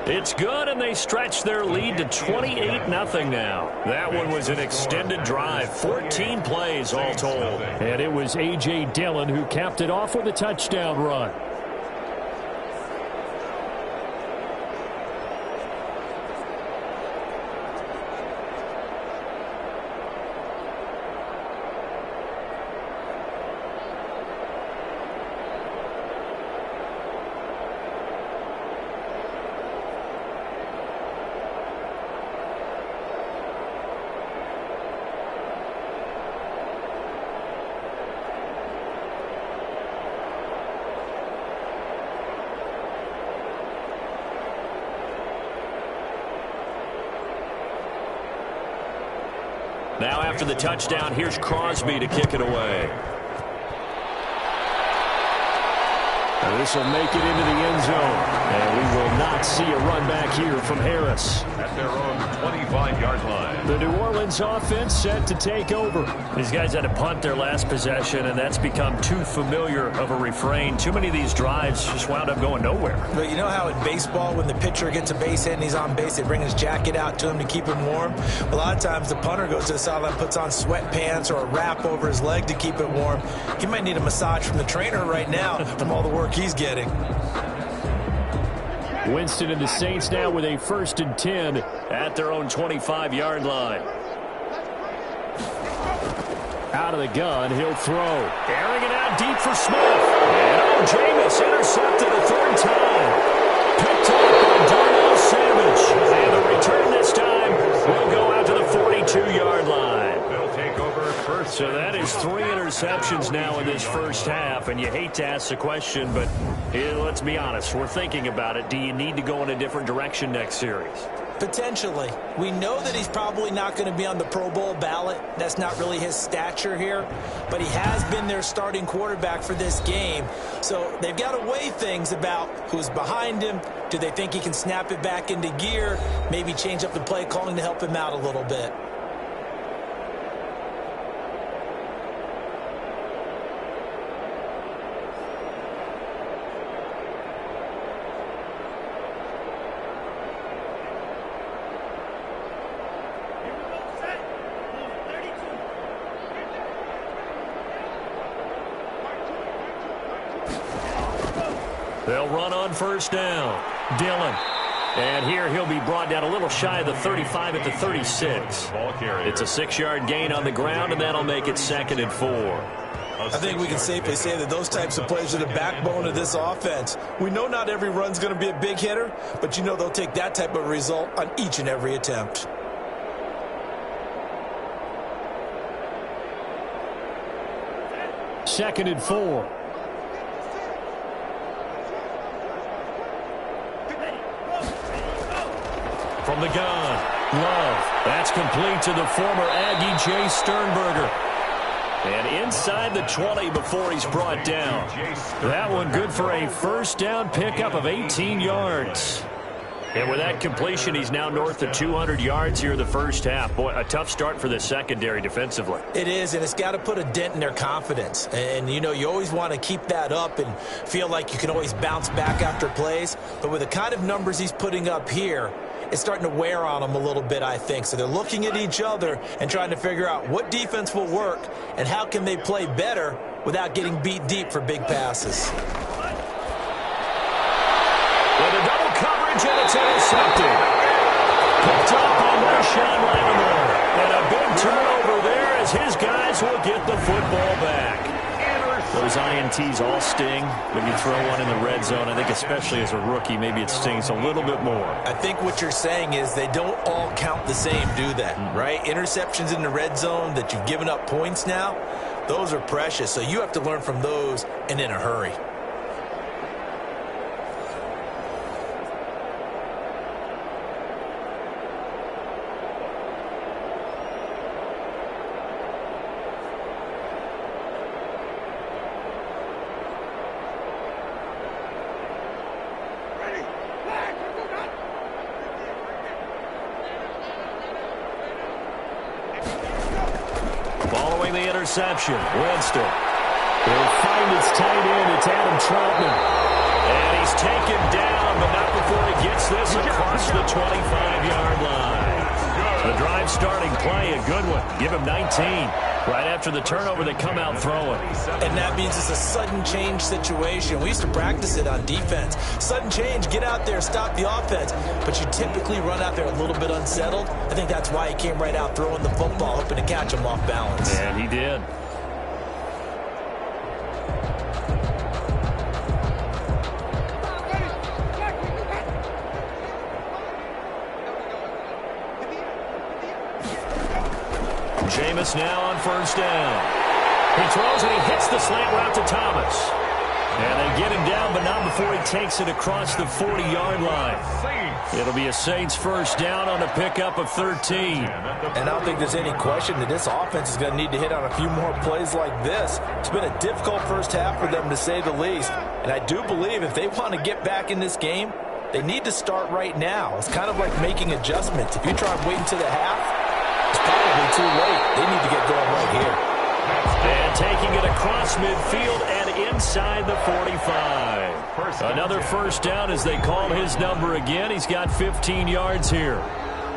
It's good, and they stretch their lead to 28-0 now. That one was an extended drive, 14 plays all told. And it was A.J. Dillon who capped it off with a touchdown run. Now after the touchdown, here's Crosby to kick it away. And this will make it into the end zone. And we will not see a run back here from Harris. At their own 25-yard line. The New Orleans offense set to take over. These guys had to punt their last possession, and that's become too familiar of a refrain. Too many of these drives just wound up going nowhere. But you know how in baseball, when the pitcher gets a base hit and he's on base, they bring his jacket out to him to keep him warm? A lot of times the punter goes to the sideline, puts on sweatpants or a wrap over his leg to keep it warm. He might need a massage from the trainer right now from all the work he's getting. Winston and the Saints now with a 1st and 10 at their own 25-yard line. Out of the gun, he'll throw. Airing it out deep for Smith. And Jameis intercepted a 3rd time. Picked up by Darnell Savage. And the return this time will go out to the 42-yard line. They'll take over first. So that is 3 interceptions now in this first half. And you hate to ask the question, but let's be honest. We're thinking about it. Do you need to go in a different direction next series? Potentially. We know that he's probably not going to be on the Pro Bowl ballot. That's not really his stature here. But he has been their starting quarterback for this game. So they've got to weigh things about who's behind him. Do they think he can snap it back into gear? Maybe change up the play calling to help him out a little bit. They'll run on 1st down. Dillon. And here he'll be brought down a little shy of the 35 at the 36. It's a 6-yard gain on the ground, and that'll make it 2nd and 4. I think we can safely say that those types of plays are the backbone of this offense. We know not every run's going to be a big hitter, but you know they'll take that type of result on each and every attempt. Second and 4. From the gun, Love. That's complete to the former Aggie, Jay Sternberger. And inside the 20 before he's brought down. That one good for a 1st down pickup of 18 yards. And with that completion, he's now north of 200 yards here in the first half. Boy, a tough start for the secondary defensively. It is, and it's got to put a dent in their confidence. And, you know, you always want to keep that up and feel like you can always bounce back after plays. But with the kind of numbers he's putting up here, it's starting to wear on them a little bit, I think. So they're looking at each other and trying to figure out what defense will work and how can they play better without getting beat deep for big passes. With a double coverage, and it's intercepted. Picked up on Marshawn Lattimore. And a big turnover there as his guys will get the football back. Those INTs all sting when you throw one in the red zone. I think especially as a rookie, maybe it stings a little bit more. I think what you're saying is they don't all count the same, do they? Right? Interceptions in the red zone that you've given up points now, those are precious. So you have to learn from those and in a hurry. the interception. Winston will find his tight end. It's Adam Troutman. And he's taken down, but not before he gets this across the 25-yard line. The drive starting play, a good one. Give him 19. Right after the turnover, they come out throwing. And that means it's a sudden change situation. We used to practice it on defense. Sudden change, get out there, stop the offense. But you typically run out there a little bit unsettled. I think that's why he came right out throwing the football, hoping to catch him off balance. And he did. Jameis now on first down. He throws and he hits the slant route to Thomas. And they get him down, but not before he takes it across the 40-yard line. It'll be a Saints first down on a pickup of 13. And I don't think there's any question that this offense is going to need to hit on a few more plays like this. It's been a difficult first half for them, to say the least. And I do believe if they want to get back in this game, they need to start right now. It's kind of like making adjustments. If you try and wait until the half, it's probably too late. They need to get going right here. And taking it across midfield and inside the 45. Another first down as they call his number again. He's got 15 yards here.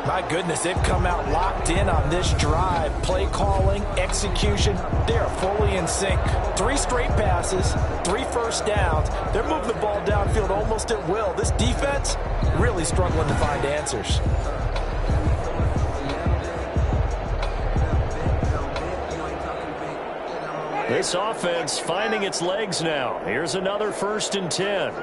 My goodness, they've come out locked in on this drive. Play calling, execution, they are fully in sync. 3 straight passes, 3 first downs. They're moving the ball downfield almost at will. This defense really struggling to find answers. This offense finding its legs now. Here's another 1st and 10.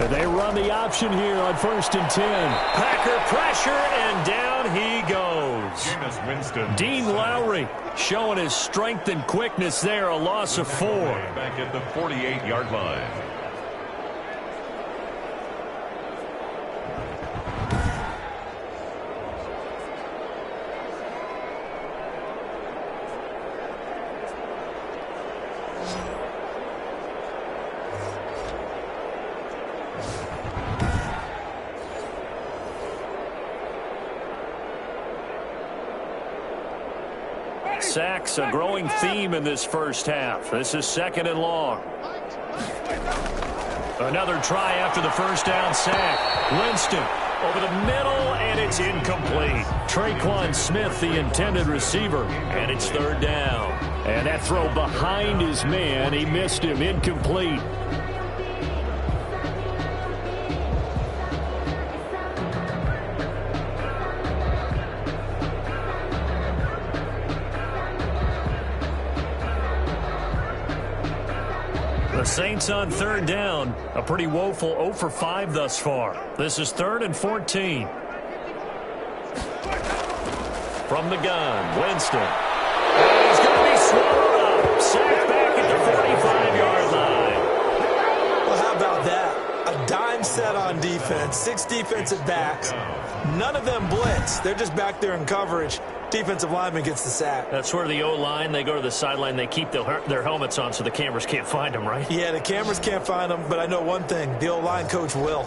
And they run the option here on 1st and 10. Packer pressure, and down he goes. Jameis Winston. Dean Lowry showing his strength and quickness there. A loss of 4. Back at the 48-yard line. Sacks, a growing theme in this first half. This is 2nd and long. Another try after the first down sack. Winston over the middle, and it's incomplete. Traquan Smith, the intended receiver, and it's 3rd down. And that throw behind his man, he missed him, incomplete. The Saints on 3rd down, a pretty woeful 0 for 5 thus far. This is 3rd and 14. From the gun, Winston. And he's going to be swallowed up. Sacked back at the 45-yard line. Well, how about that? A dime set on defense, 6 defensive backs. None of them blitz. They're just back there in coverage. Defensive lineman gets the sack. That's where the O-line, they go to the sideline, they keep their helmets on so the cameras can't find them, right? Yeah, the cameras can't find them, but I know one thing. The O-line coach will.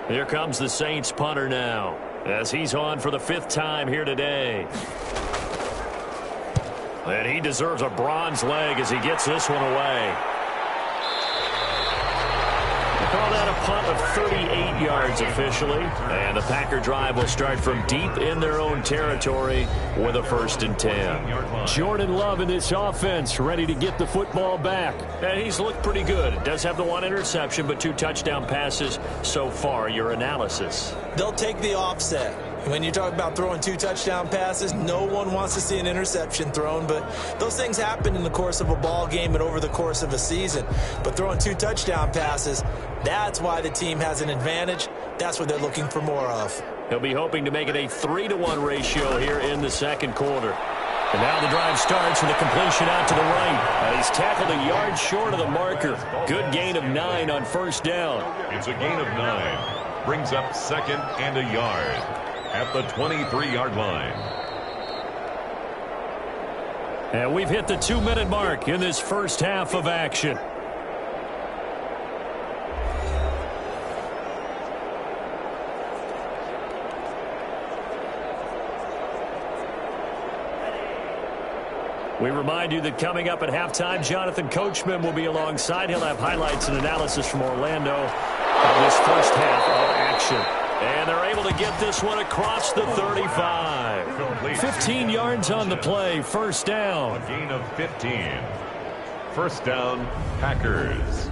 Here comes the Saints punter now, as he's on for the 5th time here today. And he deserves a bronze leg as he gets this one away. They call that a punt of 38 yards officially. And the Packer drive will start from deep in their own territory with a 1st and 10. Jordan Love in this offense, ready to get the football back. And he's looked pretty good. Does have the 1 interception, but 2 touchdown passes so far. Your analysis? They'll take the offset. When you talk about throwing 2 touchdown passes, no one wants to see an interception thrown, but those things happen in the course of a ball game and over the course of a season. But throwing 2 touchdown passes, that's why the team has an advantage. That's what they're looking for more of. He'll be hoping to make it a 3-to-1 ratio here in the 2nd quarter. And now the drive starts with a completion out to the right. He's tackled a yard short of the marker. Good gain of 9 on 1st down. It's a gain of 9. Brings up 2nd and a yard at the 23-yard line. And we've hit the 2-minute mark in this first half of action. We remind you that coming up at halftime, Jonathan Coachman will be alongside. He'll have highlights and analysis from Orlando on this first half of action. And they're able to get this one across the 35. Complete. 15 yards on the play, first down. A gain of 15. First down, Packers.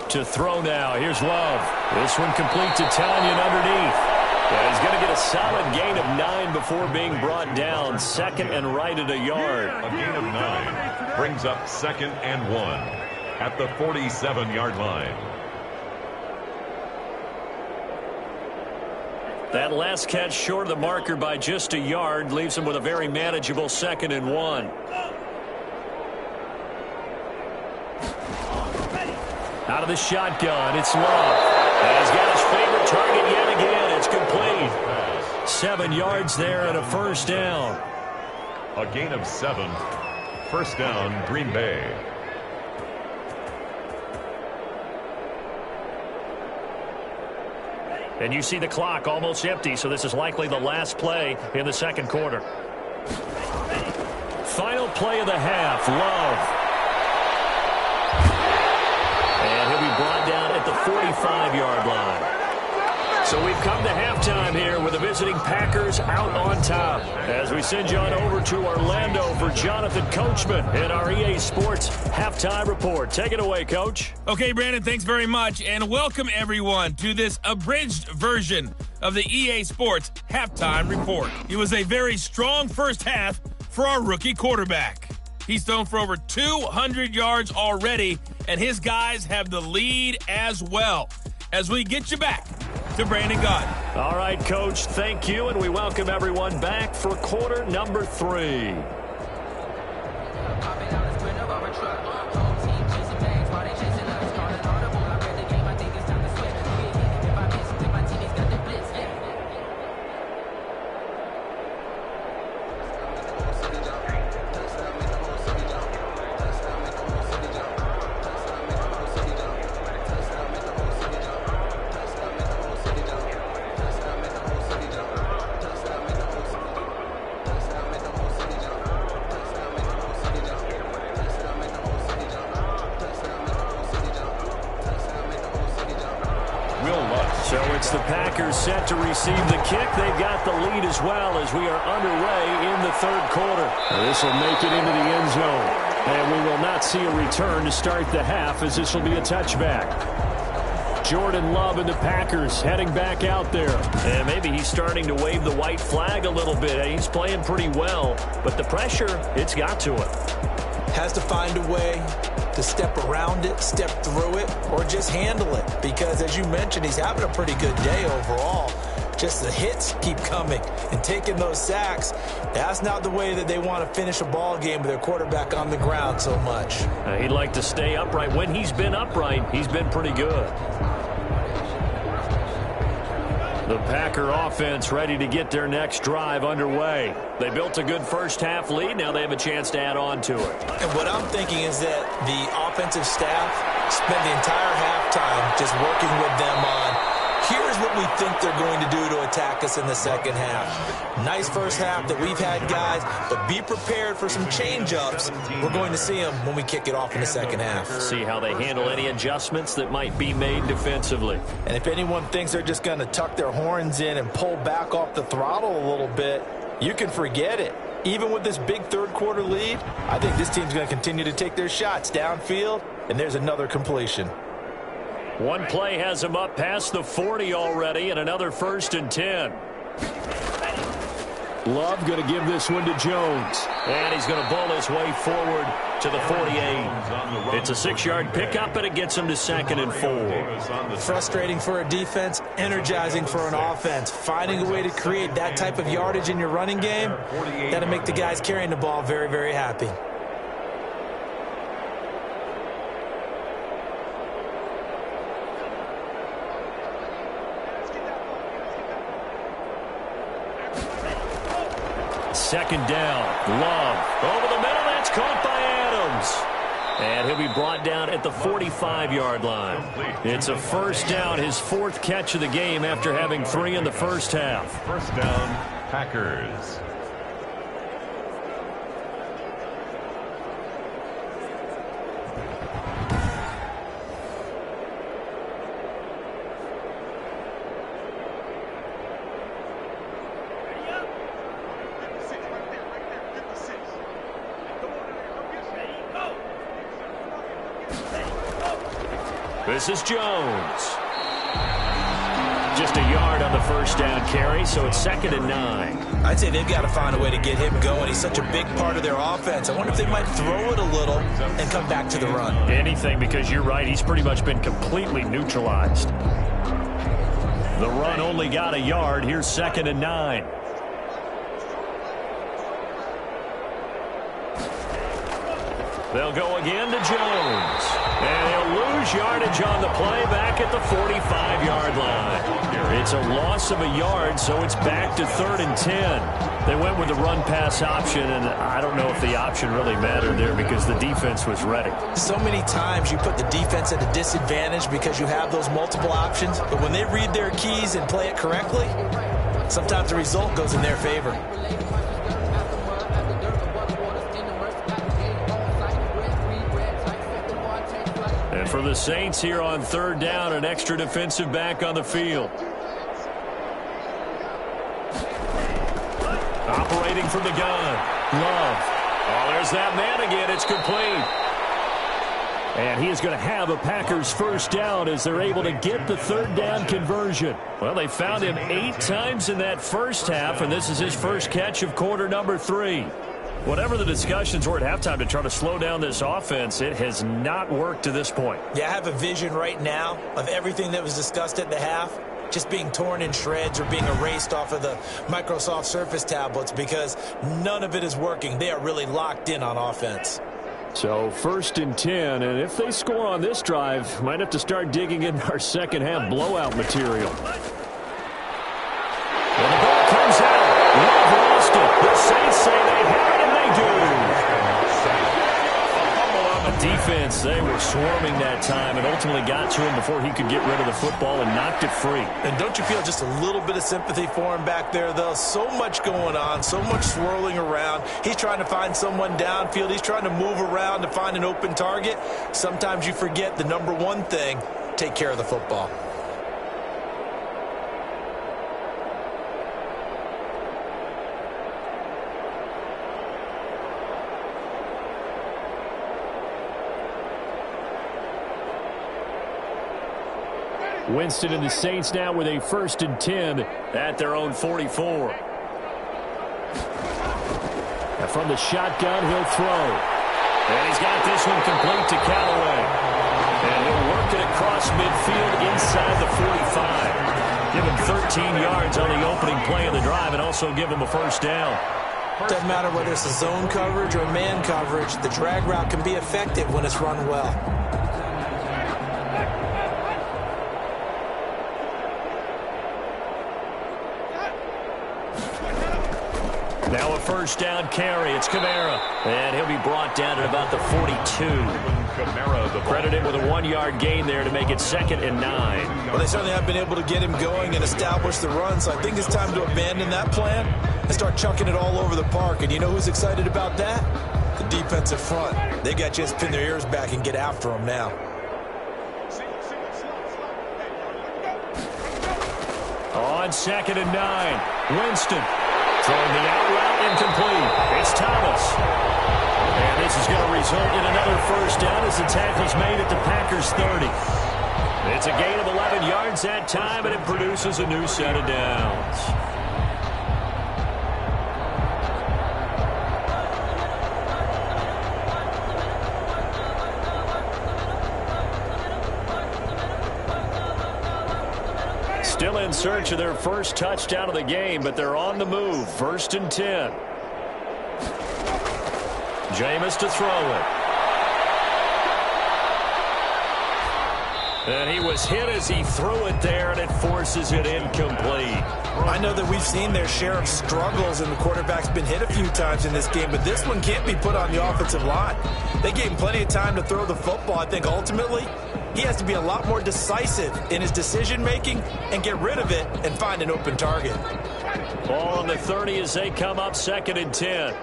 To throw now. Here's Love. This one complete to Tanyan underneath. Yeah, he's going to get a solid gain of 9 before being brought down. Second and right at a yard. A gain of 9 brings up second and 1 at the 47-yard line. That last catch short of the marker by just a yard leaves him with a very manageable second and 1. Out of the shotgun, it's Love. And he's got his favorite target yet again. It's complete. 7 yards there and a first down. A gain of 7. First down, Green Bay. And you see the clock almost empty, so this is likely the last play in the second quarter. Final play of the half, Love. And he'll be brought down at the 45-yard line. So we've come to halftime here with the visiting Packers out on top. As we send you on over to Orlando for Jonathan Coachman in our EA Sports Halftime Report. Take it away, Coach. Okay, Brandon, thanks very much. And welcome, everyone, to this abridged version of the EA Sports Halftime Report. It was a very strong first half for our rookie quarterback. He's thrown for over 200 yards already, and his guys have the lead as well. As we get you back to Brandon Gaudin. All right, Coach, thank you, and we welcome everyone back for quarter number 3. So it's the Packers set to receive the kick. They've got the lead as well as we are underway in the third quarter. This will make it into the end zone. And we will not see a return to start the half as this will be a touchback. Jordan Love and the Packers heading back out there. And maybe he's starting to wave the white flag a little bit. He's playing pretty well. But the pressure, it's got to him. Has to find a way to step around it, step through it, or just handle it. Because, as you mentioned, he's having a pretty good day overall. Just the hits keep coming and taking those sacks. That's not the way that they want to finish a ball game with their quarterback on the ground so much. He'd like to stay upright. When he's been upright, he's been pretty good. The Packer offense ready to get their next drive underway. They built a good first half lead. Now they have a chance to add on to it. And what I'm thinking is that the offensive staff spent the entire halftime just working with them on, here's what we think they're going to do to attack us in the second half. Nice first half that we've had, guys, but be prepared for some change-ups. We're going to see them when we kick it off in the second half. See how they handle any adjustments that might be made defensively. And if anyone thinks they're just going to tuck their horns in and pull back off the throttle a little bit, you can forget it. Even with this big third quarter lead, I think this team's going to continue to take their shots downfield, and there's another completion. One play has him up past the 40 already, and another 1st and 10. Love going to give this one to Jones. And he's going to bowl his way forward to the 48. It's a 6-yard pickup, and it gets him to 2nd and 4. Frustrating for a defense, energizing for an offense. Finding a way to create that type of yardage in your running game, that'll make the guys carrying the ball very, very happy. Second down. Love. Over the middle. That's caught by Adams. And he'll be brought down at the 45-yard line. It's a first down, his 4th catch of the game after having 3 in the first half. First down, Packers. This is Jones. Just a yard on the first down carry, so it's 2nd and 9. I'd say they've got to find a way to get him going. He's such a big part of their offense. I wonder if they might throw it a little and come back to the run. Anything, because you're right. He's pretty much been completely neutralized. The run only got a yard. Here's 2nd and 9. They'll go again to Jones. And he'll lose yardage on the play back at the 45-yard line. It's a loss of a yard, so it's back to 3rd and 10. They went with the run-pass option, and I don't know if the option really mattered there because the defense was ready. So many times you put the defense at a disadvantage because you have those multiple options, but when they read their keys and play it correctly, sometimes the result goes in their favor. For the Saints here on 3rd down, an extra defensive back on the field. Operating from the gun. Love. Oh, there's that man again. It's complete. And he is going to have a Packers first down as they're able to get the 3rd down conversion. Well, they found him 8 times in that first half, and this is his first catch of quarter number 3. Whatever the discussions were at halftime to try to slow down this offense, it has not worked to this point. Yeah, I have a vision right now of everything that was discussed at the half just being torn in shreds or being erased off of the Microsoft Surface tablets because none of it is working. They are really locked in on offense. So 1st and 10, and if they score on this drive, might have to start digging in our second half blowout material. And the ball comes out. Love lost it. The Saints say they have it, and they do. The defense, they were swarming that time and ultimately got to him before he could get rid of the football and knocked it free. And don't you feel just a little bit of sympathy for him back there, though? So much going on, so much swirling around. He's trying to find someone downfield. He's trying to move around to find an open target. Sometimes you forget the number one thing, take care of the football. Winston and the Saints now with a 1st and 10 at their own 44. Now from the shotgun, he'll throw. And he's got this one complete to Callaway. And he'll work it across midfield inside the 45. Give him 13 yards on the opening play of the drive and also give him a first down. Doesn't matter whether it's a zone coverage or man coverage, the drag route can be effective when it's run well. Now a first down carry. It's Kamara. And he'll be brought down at about the 42. Credited with a 1-yard gain there to make it 2nd and 9. Well, they certainly have been able to get him going and establish the run, so I think it's time to abandon that plan and start chucking it all over the park. And you know who's excited about that? The defensive front. They got a chance to pin their ears back and get after him now. On 2nd and 9, Winston. Throwing the out route incomplete. It's Thomas. And this is going to result in another first down as the tackle's made at the Packers' 30. It's a gain of 11 yards that time, and it produces a new set of downs. Still in search of their first touchdown of the game, but they're on the move. 1st and 10. Jameis to throw it. And he was hit as he threw it there, and it forces it incomplete. I know that we've seen their share of struggles, and the quarterback's been hit a few times in this game, but this one can't be put on the offensive line. They gave him plenty of time to throw the football. I think ultimately he has to be a lot more decisive in his decision-making and get rid of it and find an open target. Ball on the 30 as they come up 2nd and 10.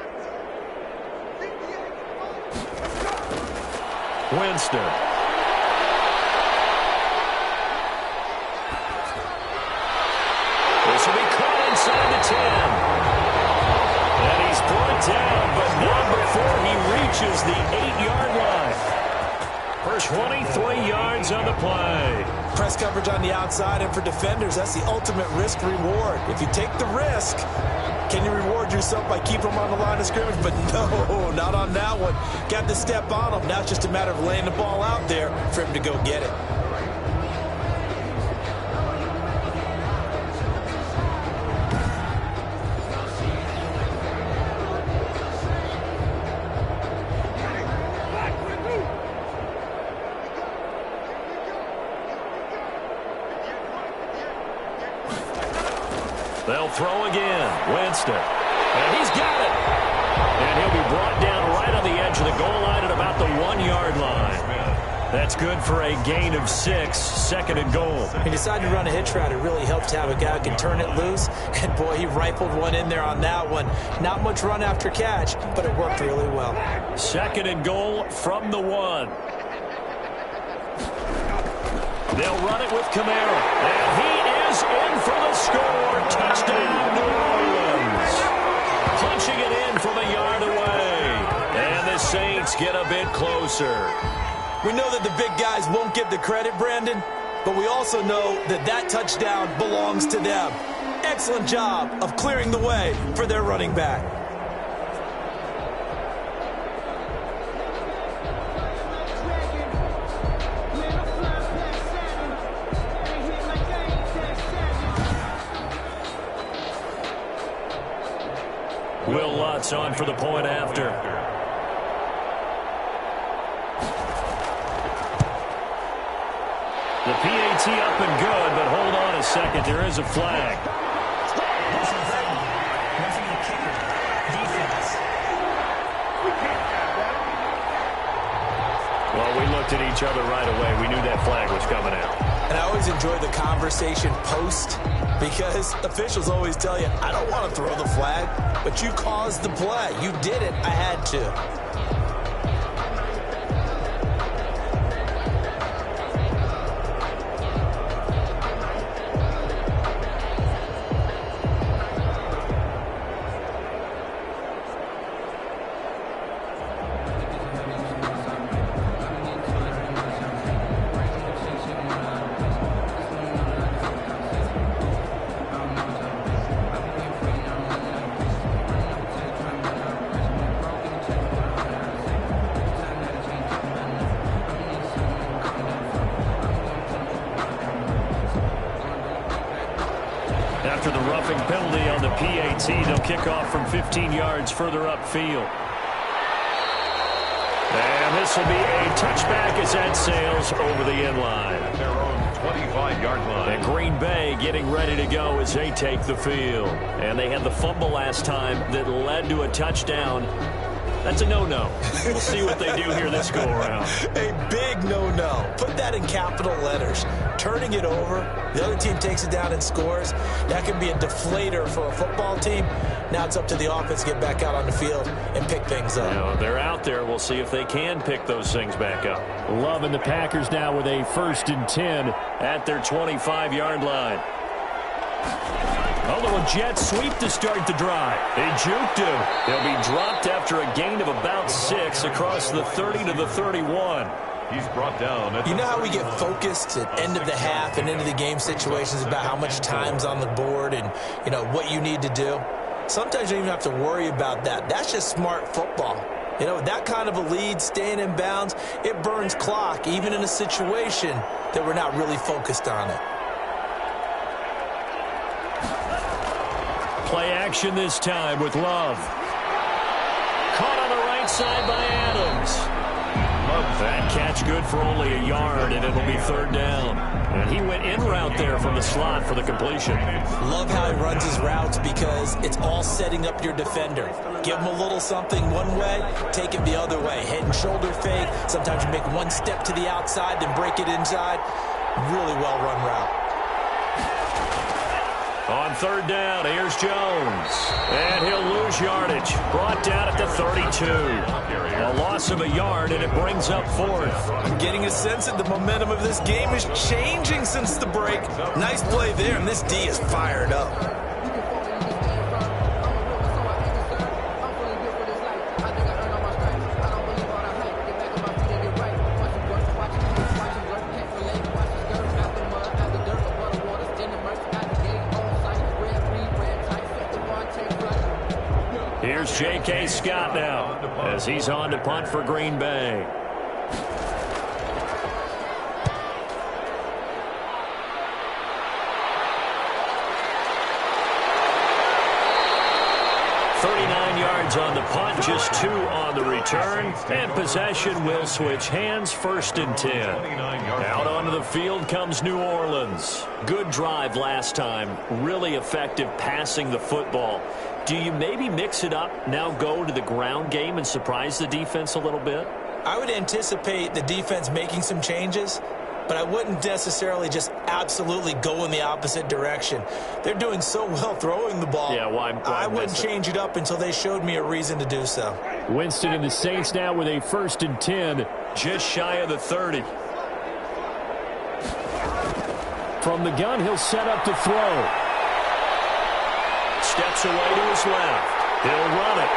Winston. This will be caught inside the 10. And he's brought down, but not before he reaches the 8-yard line. For 23 yards on the play. Press coverage on the outside, and for defenders, that's the ultimate risk-reward. If you take the risk, can you reward yourself by keeping them on the line of scrimmage? But no, not on that one. Got to step on them. Now it's just a matter of laying the ball out there for him to go get it. They'll throw again. Winston. And he's got it. And he'll be brought down right on the edge of the goal line at about the 1-yard line. That's good for a gain of 6. 2nd and goal. He decided to run a hitch route. It really helped to have a guy who can turn it loose. And, boy, he rifled one in there on that one. Not much run after catch, but it worked really well. 2nd and goal from the 1. They'll run it with Camaro. And he is in for the score. Touchdown, New Orleans. Punching it in from a yard away. And the Saints get a bit closer. We know that the big guys won't get the credit, Brandon, but we also know that that touchdown belongs to them. Excellent job of clearing the way for their running back. Will Lutz on for the point after. The PAT up and good, but hold on a second. There is a flag. Well, we looked at each other right away. We knew that flag was coming out. And I always enjoy the conversation post, because officials always tell you, I don't want to throw the flag, but you caused the play. You did it. I had to. After the roughing penalty on the PAT, they'll kick off from 15 yards further upfield. And this will be a touchback as that sails over the end line. At their own 25-yard line. And Green Bay getting ready to go as they take the field. And they had the fumble last time that led to a touchdown. That's a no-no. We'll see what they do here this go-around. A big no-no. Put that in capital letters. Turning it over, the other team takes it down and scores. That can be a deflator for a football team. Now it's up to the offense to get back out on the field and pick things up. You know, they're out there. We'll see if they can pick those things back up. Loving the Packers now with a 1st and 10 at their 25-yard line. Although a jet sweep to start the drive. They juked him. They'll be dropped after a gain of about 6 across the 30 to the 31. He's brought down. You know how we get focused at end of the half and into the game situations about how much time's on the board and, you know, what you need to do? Sometimes you don't even have to worry about that. That's just smart football. You know, that kind of a lead, staying in bounds, it burns clock, even in a situation that we're not really focused on it. Play action this time with Love. Caught on the right side by Adams. That catch good for only a yard, and it'll be third down. And he went in route there from the slot for the completion. Love how he runs his routes because it's all setting up your defender. Give him a little something one way, take it the other way. Head and shoulder fake. Sometimes you make one step to the outside, then break it inside. Really well-run route. On third down, here's Jones. And he'll lose yardage. Brought down at the 32. A loss of a yard, and it brings up fourth. I'm getting a sense that the momentum of this game is changing since the break. Nice play there, and this D is fired up. Here's J.K. Scott now as he's on to punt for Green Bay. On the punt, just 2 on the return, and possession will switch hands, 1st and 10. Out onto the field comes New Orleans. Good drive last time, really effective passing the football. Do you maybe mix it up, now go to the ground game and surprise the defense a little bit? I would anticipate the defense making some changes, but I wouldn't necessarily just absolutely go in the opposite direction. They're doing so well throwing the ball. Yeah, why I wouldn't change it up until they showed me a reason to do so. Winston and the Saints now with a 1st and 10, just shy of the 30. From the gun, he'll set up to throw. Steps away to his left. He'll run it.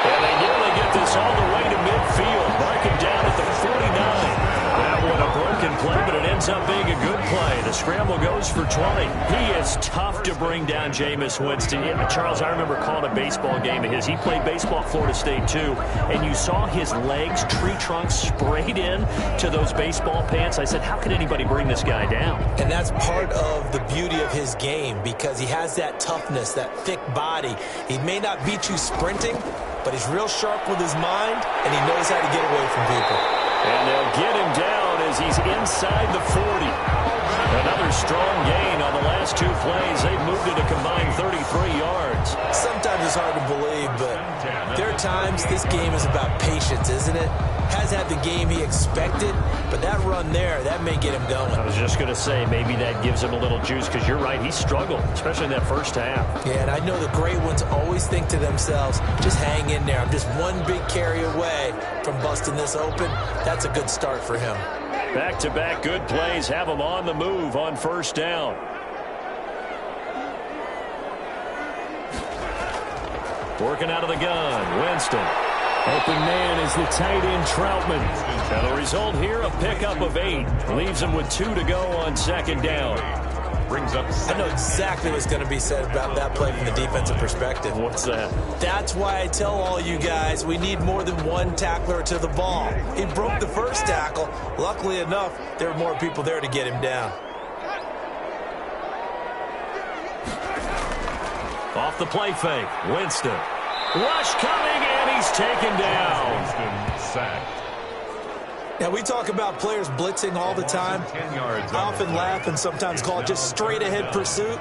And they nearly get this all the way to midfield. Mark him down at the 49. That one a broken play, but it ends up being a good play. The scramble goes for 20. He is tough to bring down Jameis Winston. Yeah, Charles, I remember calling a baseball game of his. He played baseball at Florida State, too. And you saw his legs, tree trunks sprayed in to those baseball pants. I said, how can anybody bring this guy down? And that's part of the beauty of his game because he has that toughness, that thick body. He may not beat you sprinting, but he's real sharp with his mind, and he knows how to get away from people. And they'll get him down as he's inside the 40. Another strong gain on the last 2 plays. They've moved it a combined 33 yards. Sometimes it's hard to believe, but there are times this game is about patience, isn't it? Has had the game he expected, but that run there, that may get him going. I was just going to say, maybe that gives him a little juice, because you're right, he struggled, especially in that first half. Yeah, and I know the great ones always think to themselves, just hang in there. I'm just one big carry away from busting this open. That's a good start for him. Back-to-back good plays have him on the move on 1st down. Working out of the gun, Winston. Open man is the tight end, Troutman. And the result here, a pickup of 8. Leaves him with 2 to go on 2nd down. Brings up I know exactly what's going to be said about that play from the defensive perspective. What's that? That's why I tell all you guys we need more than one tackler to the ball. He broke the first tackle. Luckily enough, there were more people there to get him down. Off the play fake, Winston. Rush coming, and he's taken down. Winston sacked. Now, we talk about players blitzing all the time. I often laugh and sometimes call it just straight-ahead pursuit.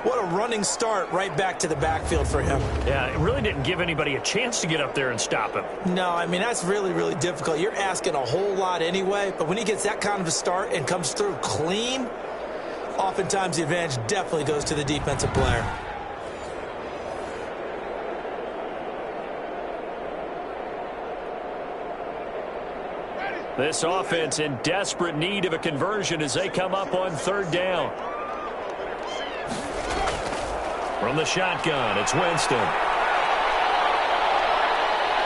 What a running start right back to the backfield for him. Yeah, it really didn't give anybody a chance to get up there and stop him. No, I mean, that's really, really difficult. You're asking a whole lot anyway, but when he gets that kind of a start and comes through clean, oftentimes the advantage definitely goes to the defensive player. This offense in desperate need of a conversion as they come up on 3rd down. From the shotgun, it's Winston.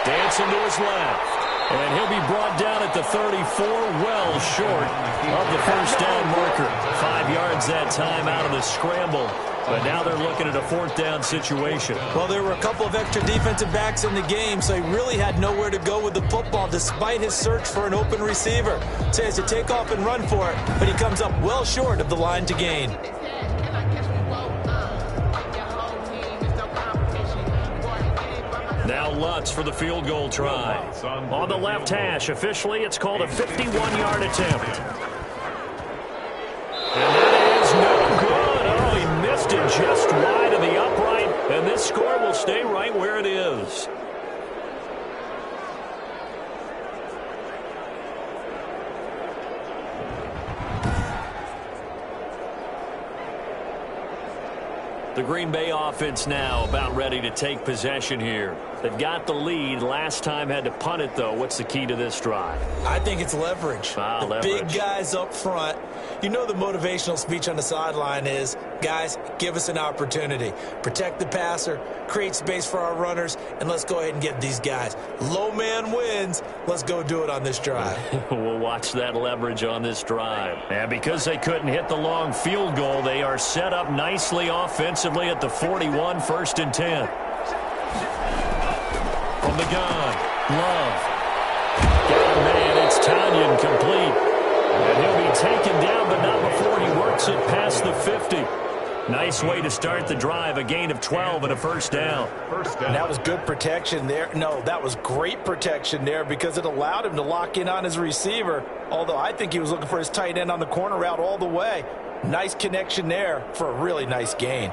Dancing to his left. And he'll be brought down at the 34, well short of the 1st down marker. 5 yards that time out of the scramble. But now they're looking at a 4th down situation. Well, there were a couple of extra defensive backs in the game, so he really had nowhere to go with the football despite his search for an open receiver. So he has to take off and run for it, but he comes up well short of the line to gain. Lutz for the field goal try. On the left hash, officially, it's called a 51-yard attempt. And that is no good. Oh, he missed it just wide of the upright, and this score will stay right where it is. The Green Bay offense now about ready to take possession here. They've got the lead. Last time had to punt it, though. What's the key to this drive? I think it's leverage. The big guys up front. You know the motivational speech on the sideline is, guys, give us an opportunity. Protect the passer, create space for our runners, and let's go ahead and get these guys. Low man wins. Let's go do it on this drive. We'll watch that leverage on this drive. And because they couldn't hit the long field goal, they are set up nicely offensively at the 41, 1st and 10. From the gun, Love. Got a man, it's Tanyan complete. And he'll be taken down, but not before he works it past the 50. Nice way to start the drive, a gain of 12 and a first down. And that was good protection there. No, that was great protection there because it allowed him to lock in on his receiver, although I think he was looking for his tight end on the corner route all the way. Nice connection there for a really nice gain.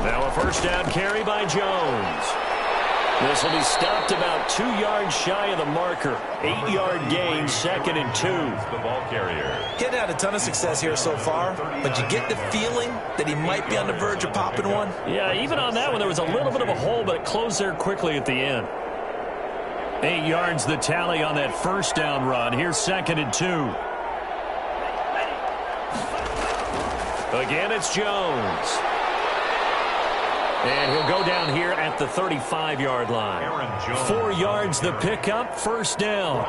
Now a first down carry by Jones. This will be stopped about 2 yards shy of the marker. 8-yard gain, 2nd and 2. The ball carrier. Getting had a ton of success here so far, but you get the feeling that he might be on the verge of popping one. Yeah, even on that one, there was a little bit of a hole, but it closed there quickly at the end. 8 yards the tally on that first down run. Here's 2nd and 2. Again, it's Jones. And he'll go down here at the 35-yard line. 4 yards the pickup, first down.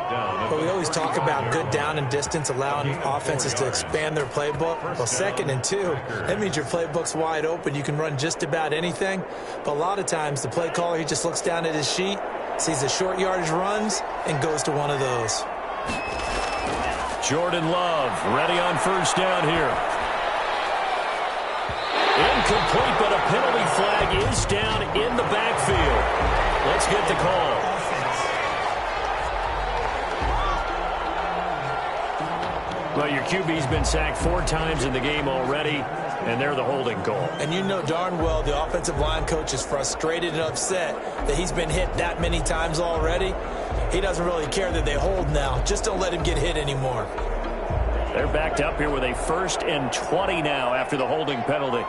But we always talk about good down and distance, allowing offenses to expand their playbook. Well, 2nd and 2, that means your playbook's wide open. You can run just about anything. But a lot of times the play caller, he just looks down at his sheet, sees the short yardage runs, and goes to one of those. Jordan Love ready on first down here. Incomplete, but a penalty flag is down in the backfield. Let's get the call. Well, your QB's been sacked 4 times in the game already, and they're the holding call. And you know darn well the offensive line coach is frustrated and upset that he's been hit that many times already. He doesn't really care that they hold now. Just don't let him get hit anymore. They're backed up here with a 1st and 20 now after the holding penalty.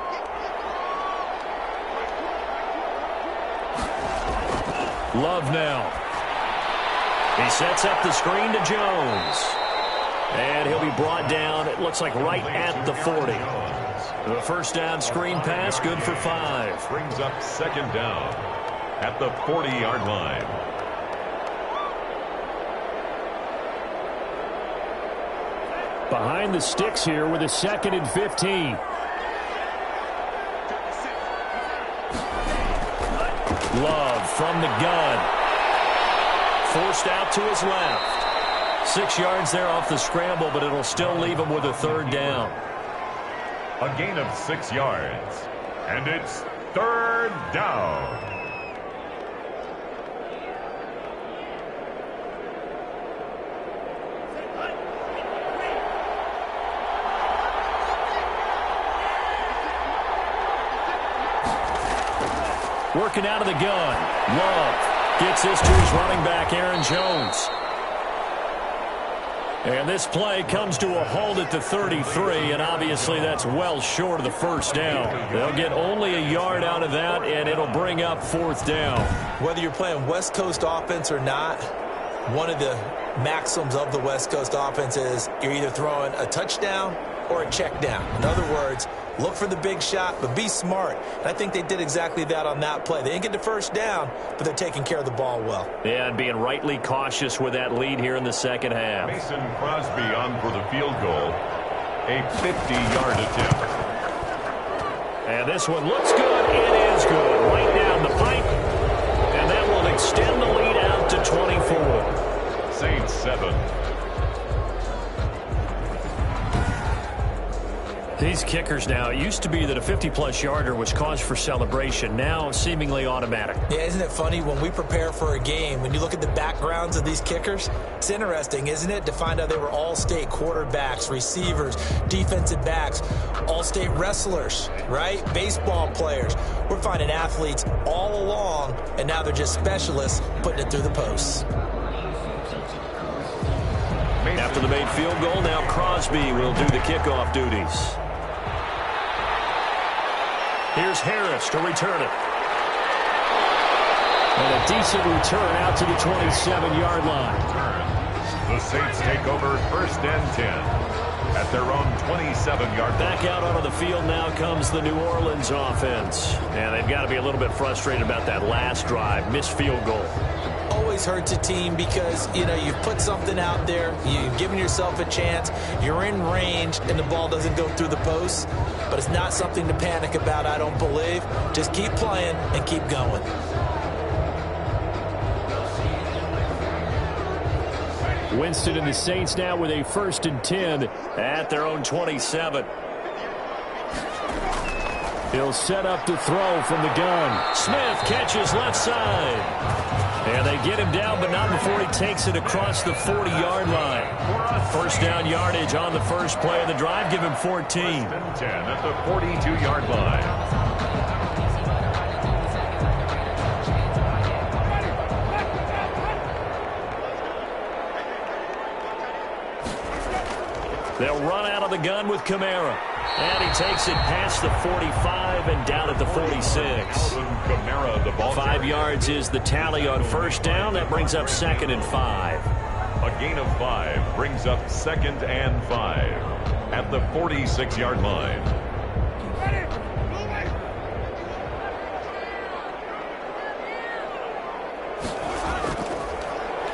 Love now. He sets up the screen to Jones. And he'll be brought down, it looks like right at the 40. The first down screen pass, good for 5. Brings up 2nd down at the 40-yard line. Behind the sticks here with a 2nd and 15. Love from the gun. Forced out to his left. 6 yards there off the scramble, but it'll still leave him with a 3rd down. A gain of 6 yards. And it's 3rd down. Working out of the gun. Love gets this to his running back, Aaron Jones. And this play comes to a halt at the 33, and obviously that's well short of the first down. They'll get only a yard out of that, and it'll bring up 4th down. Whether you're playing West Coast offense or not, one of the maxims of the West Coast offense is you're either throwing a touchdown or a check down. In other words, look for the big shot, but be smart. And I think they did exactly that on that play. They didn't get the first down, but they're taking care of the ball well. Yeah, and being rightly cautious with that lead here in the second half. Mason Crosby on for the field goal. A 50-yard attempt. And this one looks good. It is good. Right down the pipe. And that will extend the lead out to 24. Saints 7. These kickers now, it used to be that a 50-plus yarder was cause for celebration. Now, seemingly automatic. Yeah, isn't it funny when we prepare for a game, when you look at the backgrounds of these kickers, it's interesting, isn't it, to find out they were all-state quarterbacks, receivers, defensive backs, all-state wrestlers, right? Baseball players. We're finding athletes all along, and now they're just specialists putting it through the posts. After the made field goal, now Crosby will do the kickoff duties. Here's Harris to return it. And a decent return out to the 27-yard line. The Saints take over 1st and 10 at their own 27-yard line. Back out onto the field now comes the New Orleans offense. And they've got to be a little bit frustrated about that last drive, missed field goal. Always hurts a team because, you know, you've put something out there, you've given yourself a chance, you're in range, and the ball doesn't go through the posts. But it's not something to panic about, I don't believe. Just keep playing and keep going. Winston and the Saints now with a 1st and 10 at their own 27. He'll set up to throw from the gun. Smith catches left side. And they get him down, but not before he takes it across the 40-yard line. 1st down yardage on the first play of the drive. Give him 14. 1st and 10 at the 42-yard line. They'll run out of the gun with Kamara. And he takes it past the 45 and down at the 46. Kamara, the ball 5 yards is the tally on 1st down. That brings up 2nd and 5. A gain of 5 brings up 2nd and 5 at the 46-yard line.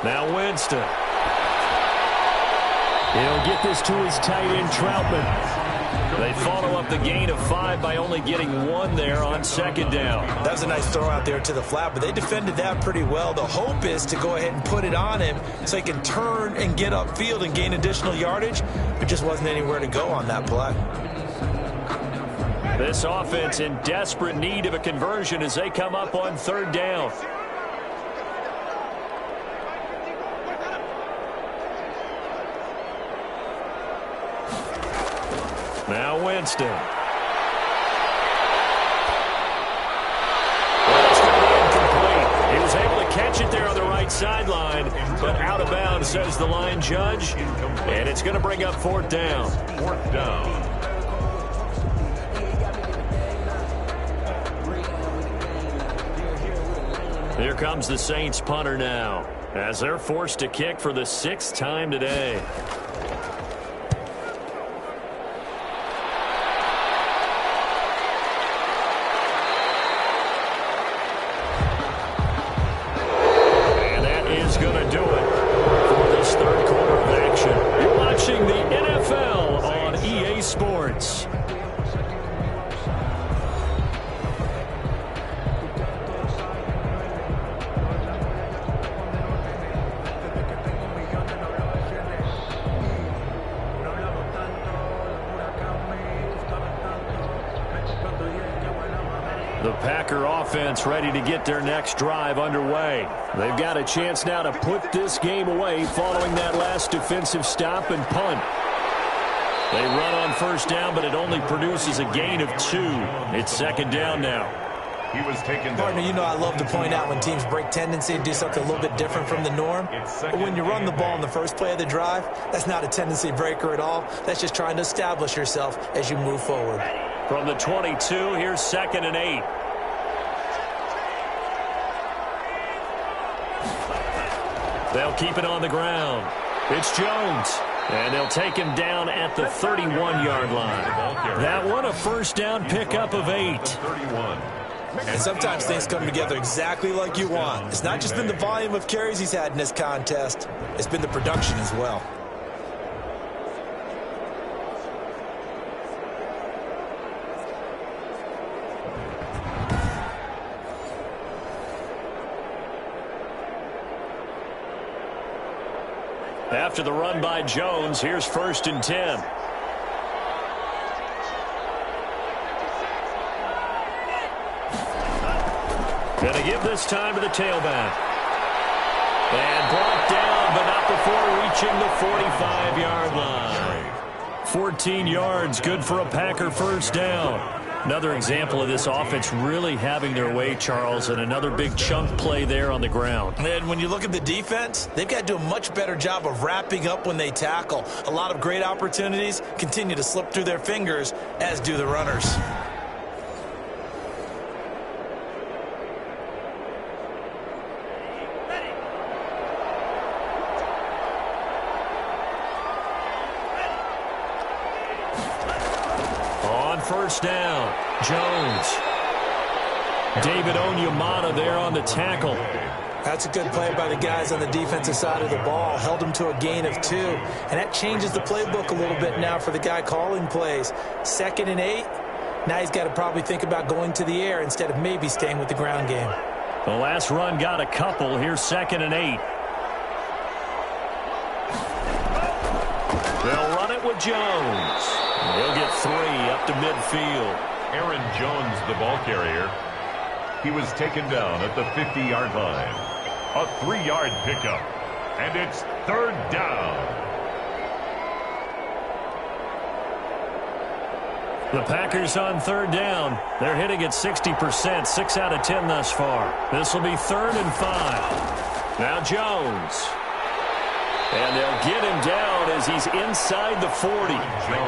Now Winston. He'll get this to his tight end, Troutman. They follow up the gain of 5 by only getting 1 there on 2nd down. That was a nice throw out there to the flat, but they defended that pretty well. The hope is to go ahead and put it on him so he can turn and get upfield and gain additional yardage. It just wasn't anywhere to go on that play. This offense in desperate need of a conversion as they come up on 3rd down. Now Winston. That's going to be incomplete. He was able to catch it there on the right sideline, but out of bounds, says the line judge. And it's going to bring up 4th down. 4th down. Here comes the Saints punter now, as they're forced to kick for the 6th time today. The NFL on EA Sports. The Packer offense ready to get their next drive underway. They've got a chance now to put this game away following that last defensive stop and punt. They run on 1st down, but it only produces a gain of 2. It's 2nd down now. He was taken down. Partner, you know I love to point out when teams break tendency and do something a little bit different from the norm. But when you run the ball in the first play of the drive, that's not a tendency breaker at all. That's just trying to establish yourself as you move forward. From the 22, here's 2nd and 8. They'll keep it on the ground. It's Jones. And they'll take him down at the 31-yard line. That one a 1st down pickup of 8. 31. And sometimes things come together exactly like you want. It's not just been the volume of carries he's had in this contest. It's been the production as well. After the run by Jones, here's 1st and 10. Going to give this time to the tailback. And brought down, but not before reaching the 45-yard line. 14 yards, good for a Packer first down. Another example of this offense really having their way, Charles, and another big chunk play there on the ground. And when you look at the defense, they've got to do a much better job of wrapping up when they tackle. A lot of great opportunities continue to slip through their fingers, as do the runners. First down, Jones. David Onyemata there on the tackle. That's a good play by the guys on the defensive side of the ball. Held him to a gain of 2. And that changes the playbook a little bit now for the guy calling plays. 2nd and 8. Now he's got to probably think about going to the air instead of maybe staying with the ground game. The last run got a couple. Here's 2nd and 8. They'll run it with Jones. He'll get 3 up to midfield. Aaron Jones, the ball carrier. He was taken down at the 50-yard line. A 3-yard pickup. And it's 3rd down. The Packers on 3rd down. They're hitting at 60%, 6 out of 10 thus far. This will be 3rd and 5. Now Jones. And they'll get him down as he's inside the 40.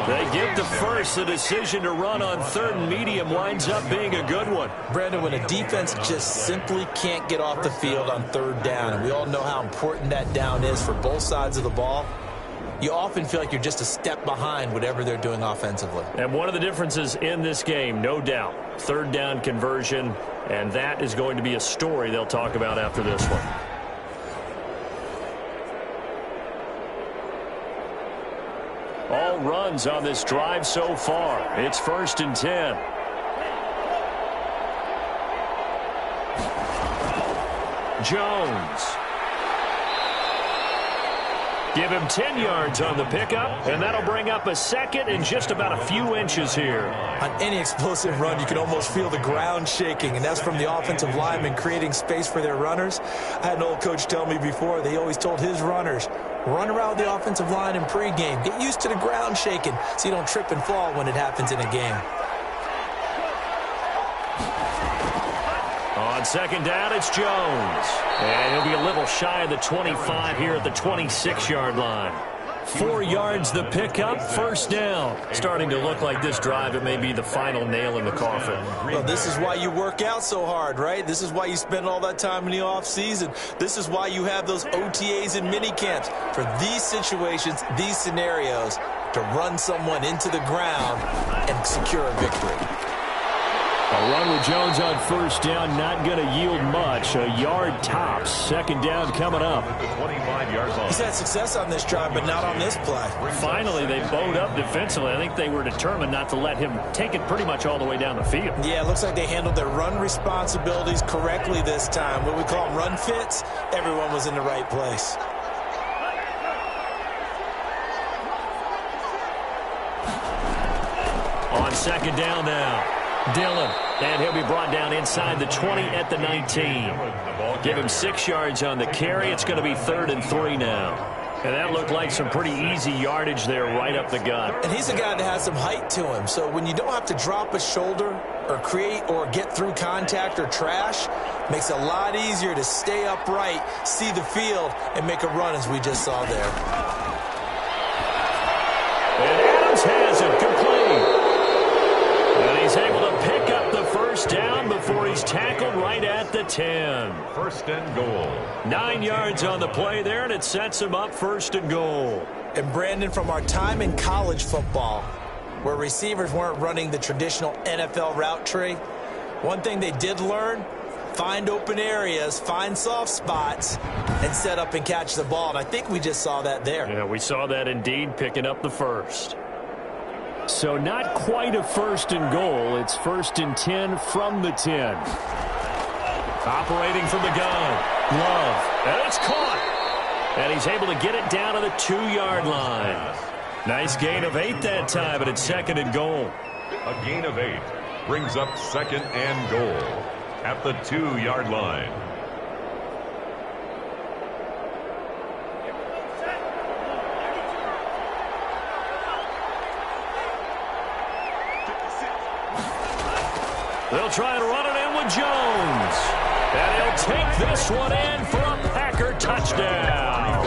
They give the first. The decision to run on 3rd and medium winds up being a good one. Brandon, when a defense just simply can't get off the field on 3rd down, and we all know how important that down is for both sides of the ball, you often feel like you're just a step behind whatever they're doing offensively. And one of the differences in this game, no doubt, 3rd down conversion, and that is going to be a story they'll talk about after this one. All runs on this drive so far. It's 1st and 10. Jones. Give him 10 yards on the pickup, and that'll bring up a 2nd and just about a few inches here. On any explosive run, you can almost feel the ground shaking, and that's from the offensive linemen creating space for their runners. I had an old coach tell me before, they always told his runners, run around the offensive line in pregame. Get used to the ground shaking so you don't trip and fall when it happens in a game. On 2nd down, it's Jones. And he'll be a little shy of the 25 here at the 26-yard line. 4 yards the pickup, 1st down. Starting to look like this drive, it may be the final nail in the coffin. Well, this is why you work out so hard, right? This is why you spend all that time in the offseason. This is why you have those OTAs and mini camps. For these situations, these scenarios, to run someone into the ground and secure a victory. A run with Jones on 1st down, not going to yield much. A yard tops. 2nd down coming up. He's had success on this drive, but not on this play. Finally, they bowed up defensively. I think they were determined not to let him take it pretty much all the way down the field. Yeah, it looks like they handled their run responsibilities correctly this time. What we call them run fits, everyone was in the right place. On 2nd down now. Dillon, and he'll be brought down inside the 20 at the 19. Give him 6 yards on the carry. It's going to be 3rd and 3 now. And that looked like some pretty easy yardage there right up the gut. And he's a guy that has some height to him. So when you don't have to drop a shoulder or create or get through contact or trash, makes it a lot easier to stay upright, see the field, and make a run as we just saw there. And Adams has it complete. And he's able to pick up the 1st down before he's tackled right at the 10. 1st and goal. 9 yards on the play there, and it sets him up 1st and goal. And Brandon, from our time in college football, where receivers weren't running the traditional NFL route tree, one thing they did learn, find open areas, find soft spots, and set up and catch the ball. And I think we just saw that there. Yeah, we saw that indeed, picking up the 1st. So not quite a 1st and goal. It's 1st and 10 from the 10. Operating from the gun. Love. And it's caught. And he's able to get it down to the 2-yard line. Nice gain of 8 that time, but it's 2nd and goal. A gain of 8 brings up 2nd and goal at the 2-yard line. They'll try and run it in with Jones. And he'll take this one in for a Packer touchdown.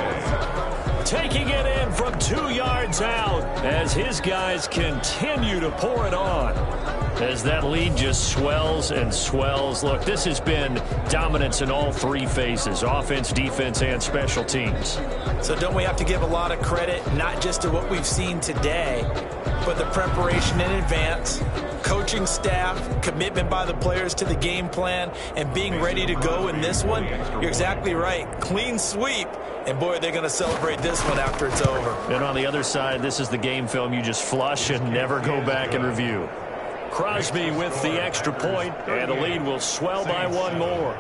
Taking it in from 2 yards out as his guys continue to pour it on. As that lead just swells and swells. Look, this has been dominance in all 3 phases, offense, defense, and special teams. So don't we have to give a lot of credit, not just to what we've seen today, but the preparation in advance, coaching staff, commitment by the players to the game plan, and being ready to go in this one? You're exactly right. Clean sweep. And, boy, they're going to celebrate this one after it's over. And on the other side, this is the game film you just flush and never go back and review. Crosby with the extra point, and the lead will swell by 1 more.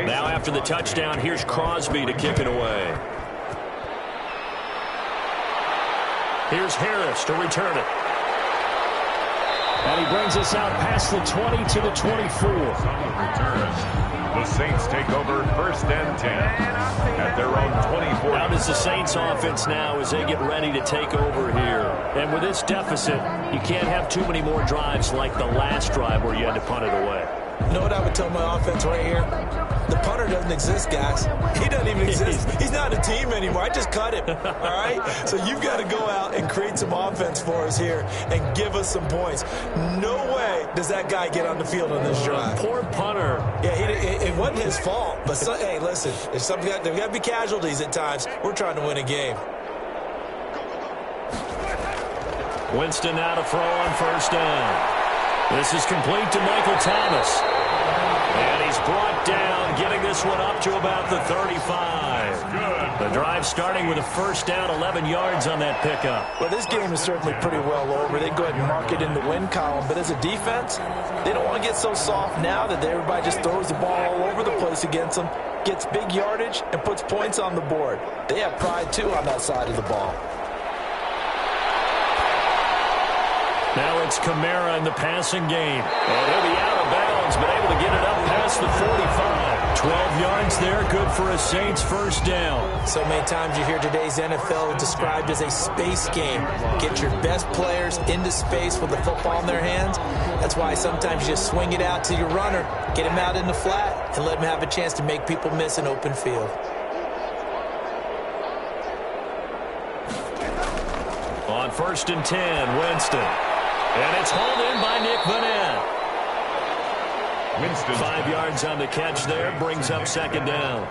Now after the touchdown, here's Crosby to kick it away. Here's Harris to return it. And he brings us out past the 20 to the 24. The Saints take over 1st and 10 at their own 24. How does the Saints offense now as they get ready to take over here? And with this deficit, you can't have too many more drives like the last drive where you had to punt it away. You know what I would tell my offense right here? The punter doesn't exist, guys. He doesn't even exist. He's not a team anymore. I just cut him, all right? So you've got to go out and create some offense for us here and give us some points. No way does that guy get on the field on this drive. Poor punter. Yeah, it wasn't his fault. But, hey, listen, there's got to be casualties at times. We're trying to win a game. Winston now to throw on 1st down. This is complete to Michael Thomas. And he's brought down, getting this one up to about the 35. The drive starting with a 1st down, 11 yards on that pickup. Well, this game is certainly pretty well over. They can go ahead and mark it in the win column. But as a defense, they don't want to get so soft now that everybody just throws the ball all over the place against them, gets big yardage, and puts points on the board. They have pride, too, on that side of the ball. Now it's Kamara in the passing game. And he'll be out of bounds, but able to get it up past the 45. 12 yards there, good for a Saints 1st down. So many times you hear today's NFL described as a space game. Get your best players into space with the football in their hands. That's why sometimes you just swing it out to your runner, get him out in the flat, and let him have a chance to make people miss an open field. On 1st and 10, Winston. And it's hauled in by Nick Vanette. Winston. 5 yards on the catch there, brings up 2nd down.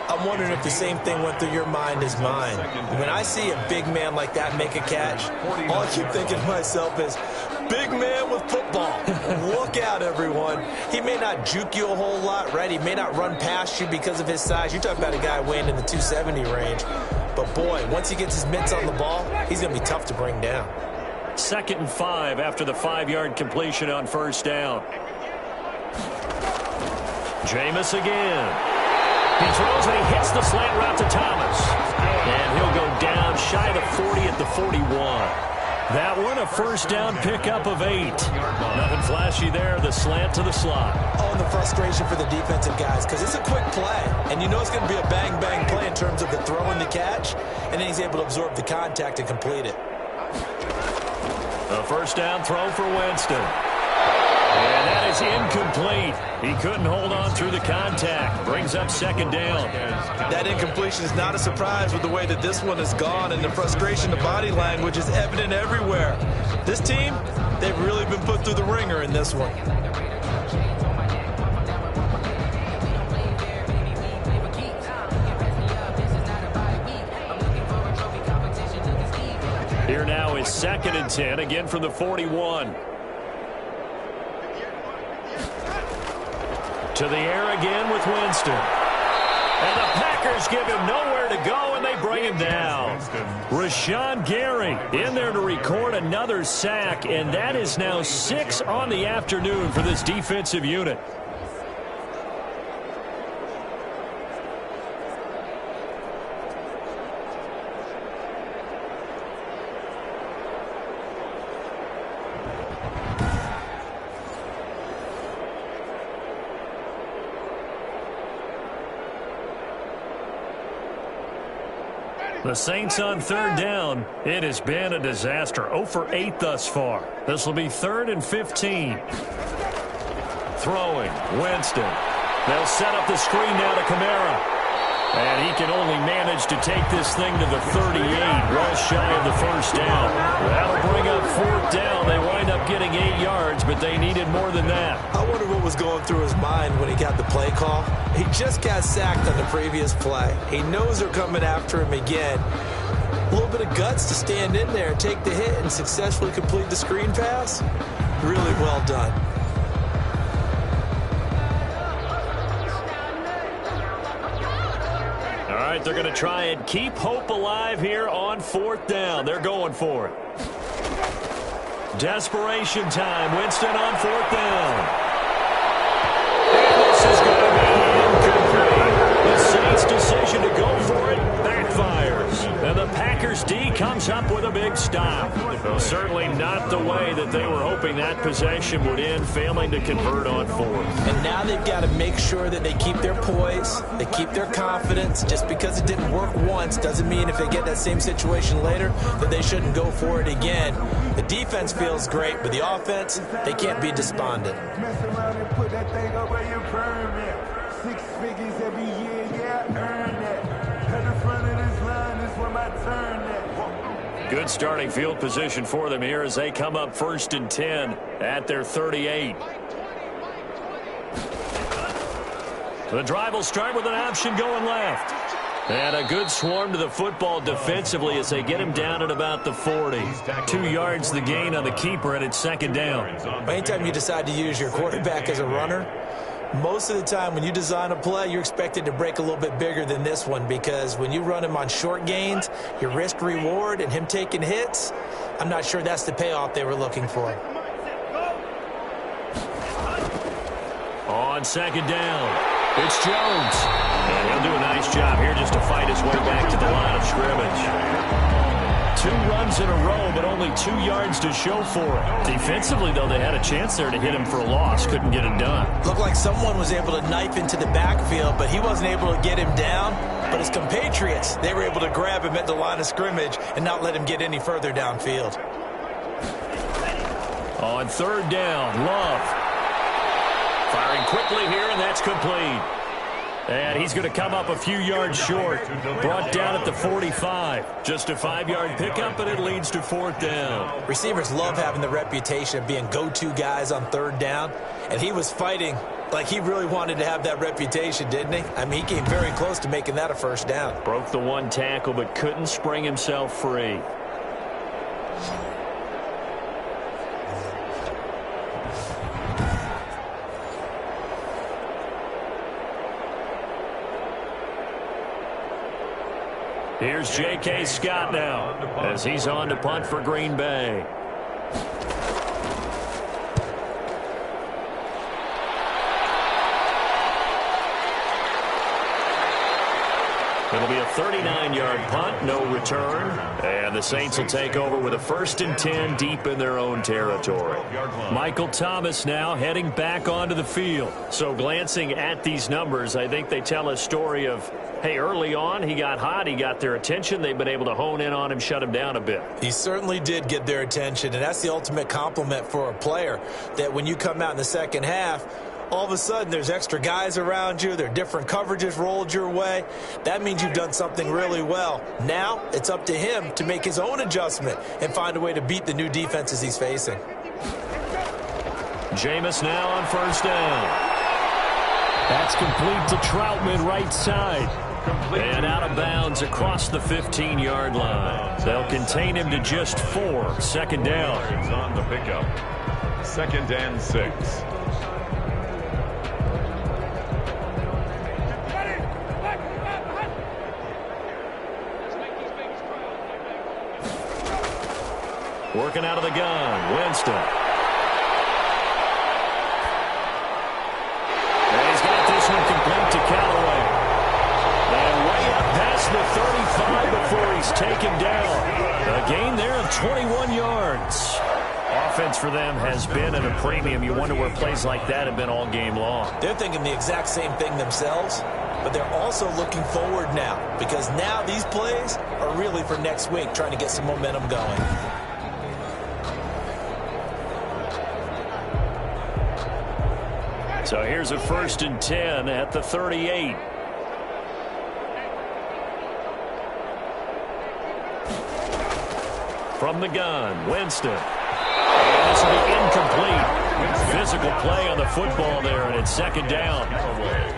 I'm wondering if the same thing went through your mind as mine. When I see a big man like that make a catch, all I keep thinking to myself is, big man with football. Look out, everyone. He may not juke you a whole lot, right? He may not run past you because of his size. You're talking about a guy weighing in the 270 range. But, boy, once he gets his mitts on the ball, he's going to be tough to bring down. 2nd and 5 after the 5-yard completion on 1st down. Jameis again. He throws and he hits the slant route to Thomas. And he'll go down shy of the 40 at the 41. That one a 1st down pickup of 8. Nothing flashy there, the slant to the slot. Oh, and the frustration for the defensive guys, because it's a quick play. And you know it's going to be a bang-bang play in terms of the throw and the catch. And then he's able to absorb the contact and complete it. A 1st down throw for Winston. And that is incomplete. He couldn't hold on through the contact. Brings up 2nd down. That incompletion is not a surprise with the way that this one has gone, and the frustration, the body language is evident everywhere. This team, they've really been put through the ringer in this one. Here now is 2nd and 10, again from the 41. To the air again with Winston. And the Packers give him nowhere to go, and they bring him down. Rashawn Gary in there to record another sack, and that is now 6 on the afternoon for this defensive unit. The Saints on 3rd down. It has been a disaster. 0 for 8 thus far. This will be 3rd and 15. Throwing. Winston. They'll set up the screen now to Kamara. And he can only manage to take this thing to the 38, well shy of the first down. That'll bring up 4th down. They wind up getting 8 yards, but they needed more than that. I wonder what was going through his mind when he got the play call. He just got sacked on the previous play. He knows they're coming after him again. A little bit of guts to stand in there, take the hit, and successfully complete the screen pass. Really well done. All right, they're going to try and keep hope alive here on 4th down. They're going for it. Desperation time. Winston on 4th down. And this is going to be incomplete. The Saints' decision to go for it backfires. And the Packers D comes up with a big stop. Well, certainly not the way that they were hoping that possession would end, failing to convert on 4th. And now they've got to make sure that they keep their poise, they keep their confidence. Just because it didn't work once doesn't mean if they get that same situation later that they shouldn't go for it again. The defense feels great, but the offense, they can't be despondent. Mess around and put that thing up where you permit. 6 figures every year, yeah, earn that. At the front of this line is where my turn at. Good starting field position for them here as they come up 1st and 10 at their 38. The drive will start with an option going left. And a good swarm to the football defensively as they get him down at about the 40. 2 yards the gain on the keeper, and it's 2nd down. Anytime you decide to use your quarterback as a runner, most of the time when you design a play, you're expected to break a little bit bigger than this one, because when you run him on short gains, your risk reward and him taking hits, I'm not sure that's the payoff they were looking for. On 2nd down, it's Jones. And he'll do a nice job here just to fight his way back to the line of scrimmage. 2 runs in a row, but only 2 yards to show for it. Defensively, though, they had a chance there to hit him for a loss. Couldn't get it done. Looked like someone was able to knife into the backfield, but he wasn't able to get him down. But his compatriots, they were able to grab him at the line of scrimmage and not let him get any further downfield. On 3rd down, Love. Firing quickly here, and that's complete. And he's going to come up a few yards short. Brought down at the 45. Just a 5-yard pickup, and it leads to 4th down. Receivers love having the reputation of being go-to guys on 3rd down. And he was fighting like he really wanted to have that reputation, didn't he? I mean, he came very close to making that a 1st down. Broke the 1 tackle, but couldn't spring himself free. Here's J.K. Scott now as he's on to punt for Green Bay. It'll be a 39-yard punt, no return. And the Saints will take over with a 1st and 10 deep in their own territory. Michael Thomas now heading back onto the field. So glancing at these numbers, I think they tell a story of, hey, early on he got hot, he got their attention. They've been able to hone in on him, shut him down a bit. He certainly did get their attention, and that's the ultimate compliment for a player, that when you come out in the second half, all of a sudden there's extra guys around you, there are different coverages rolled your way. That means you've done something really well. Now it's up to him to make his own adjustment and find a way to beat the new defenses he's facing. Jameis now on 1st down. That's complete to Troutman right side. And out of bounds across the 15-yard line. They'll contain him to just 4. Second down. It's on the pickup. 2nd and 6. Working out of the gun, Winston. And he's got this one complete to Callaway. And way up past the 35 before he's taken down. A gain there of 21 yards. Offense for them has been at a premium. You wonder where plays like that have been all game long. They're thinking the exact same thing themselves, but they're also looking forward now, because now these plays are really for next week, trying to get some momentum going. So here's a 1st and 10 at the 38. From the gun, Winston. And this will be incomplete. Physical play on the football there, and it's 2nd down.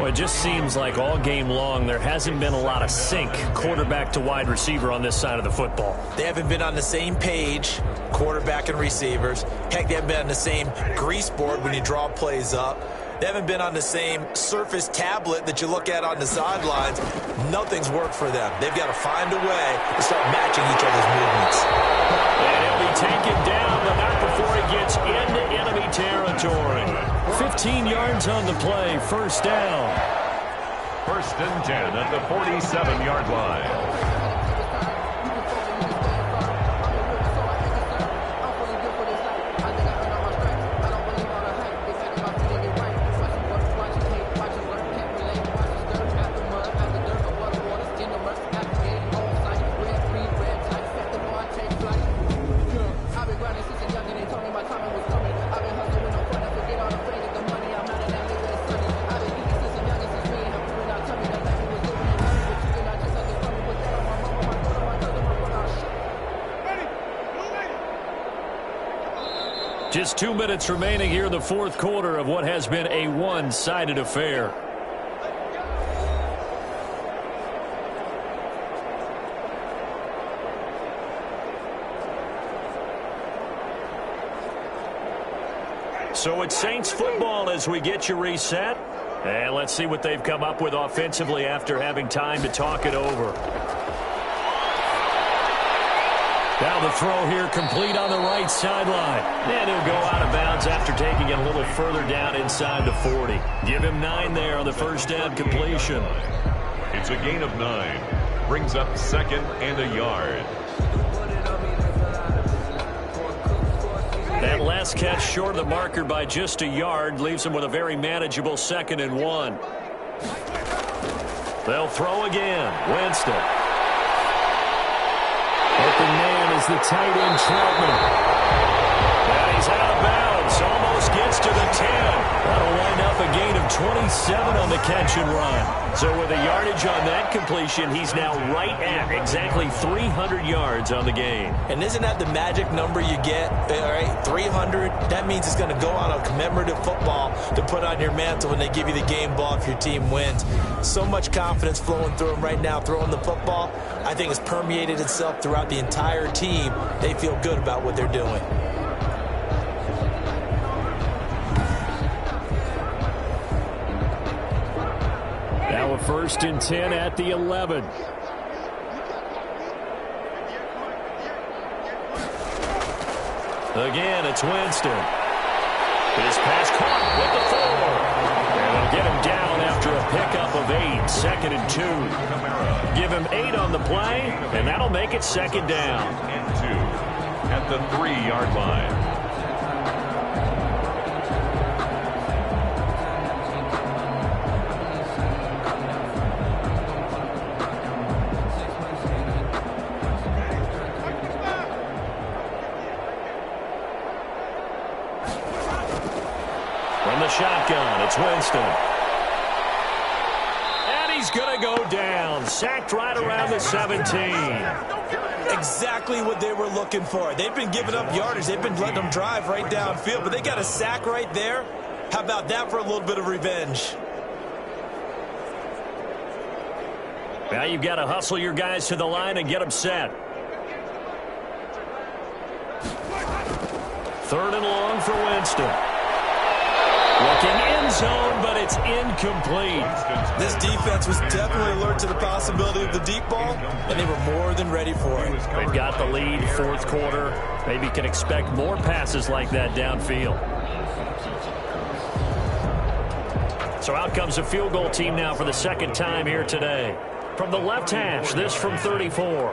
Well, it just seems like all game long there hasn't been a lot of sync quarterback to wide receiver on this side of the football. They haven't been on the same page, quarterback and receivers. Heck, they haven't been on the same grease board when you draw plays up. They haven't been on the same Surface tablet that you look at on the sidelines. Nothing's worked for them. They've got to find a way to start matching each other's movements. And he'll be taken down, but not before he gets into enemy territory. 15 yards on the play, 1st down. 1st and 10 at the 47-yard line. Just 2 minutes remaining here in the 4th quarter of what has been a one-sided affair. So it's Saints football as we get you reset. And let's see what they've come up with offensively after having time to talk it over. Now the throw here complete on the right sideline. And he'll go out of bounds after taking it a little further down inside the 40. Give him 9 there on the 1st down completion. It's a gain of 9. Brings up 2nd and a yard. That last catch short of the marker by just a yard leaves him with a very manageable 2nd and 1. They'll throw again. Winston. Open man is the tight end, Troutman. And he's out of bounds. Almost gets to the 10. That'll wind up a gain of 27 on the catch and run. So with a yardage on that completion, he's now right at exactly 300 yards on the game. And isn't that the magic number you get? All right, 300. That means it's going to go on a commemorative football to put on your mantle when they give you the game ball if your team wins. So much confidence flowing through him right now, throwing the football. I think it's permeated itself throughout the entire team. They feel good about what they're doing. Now a 1st and 10 at the 11. Again, it's Winston. His pass caught with the 4. And they'll get him down after a pickup of 8. 2nd and 2. Give him 8 on the play, and that'll make it 2nd down. And 2 at the 3-yard line. From the shotgun, it's Winston. And he's going to go down. Sacked right around the 17. Exactly what they were looking for. They've been giving up yardage. They've been letting them drive right downfield, but they got a sack right there. How about that for a little bit of revenge? Now you've got to hustle your guys to the line and get them set. 3rd and long for Winston. Looking end zone, but it's incomplete. This defense was definitely alert to the possibility of the deep ball, and they were more than ready for it. They've got the lead, 4th quarter. Maybe can expect more passes like that downfield. So out comes a field goal team now for the 2nd time here today. From the left hash, this from 34.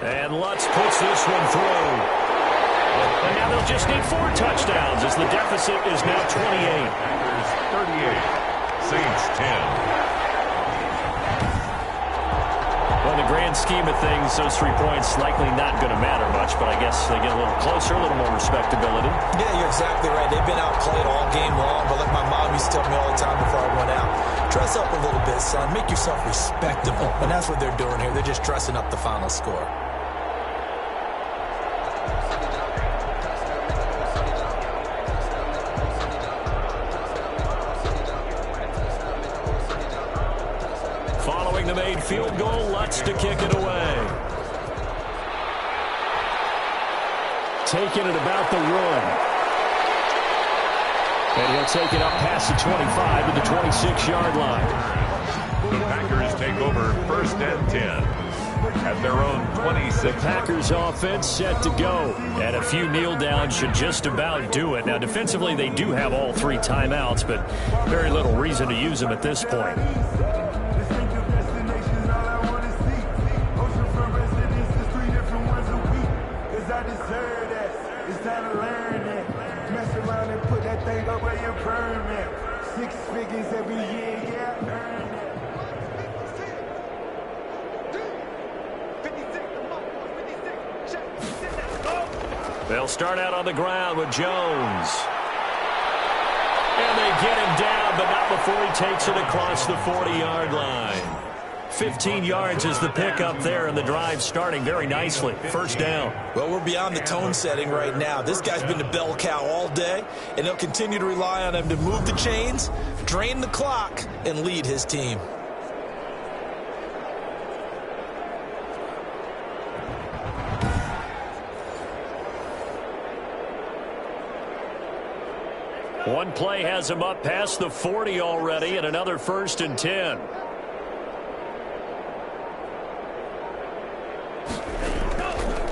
And Lutz puts this one through. And now they'll just need 4 touchdowns as the deficit is now 28. Packers 38, Saints 10. Well, in the grand scheme of things, those 3 points likely not going to matter much, but I guess they get a little closer, a little more respectability. Yeah, you're exactly right. They've been outplayed all game long, but like my mom used to tell me all the time before I went out, dress up a little bit, son. Make yourself respectable. And that's what they're doing here. They're just dressing up the final score. Following the made field goal, Lutz to kick it away. Taking it about the 1. And he'll take it up past the 25 to the 26-yard line. The Packers take over 1st and 10 at their own 26. The Packers offense set to go. And a few kneel downs should just about do it. Now, defensively, they do have all 3 timeouts, but very little reason to use them at this point. It's time to learn that. Mess around and put that thing up where you burn it. 6 figures every year, yeah. Earn it. They'll start out on the ground with Jones. And they get him down, but not before he takes it across the 40-yard line. 15 yards is the pickup there, and the drive starting very nicely. 1st down. Well, we're beyond the tone setting right now. This guy's been the bell cow all day, and they'll continue to rely on him to move the chains, drain the clock, and lead his team. One play has him up past the 40 already, and another 1st and 10.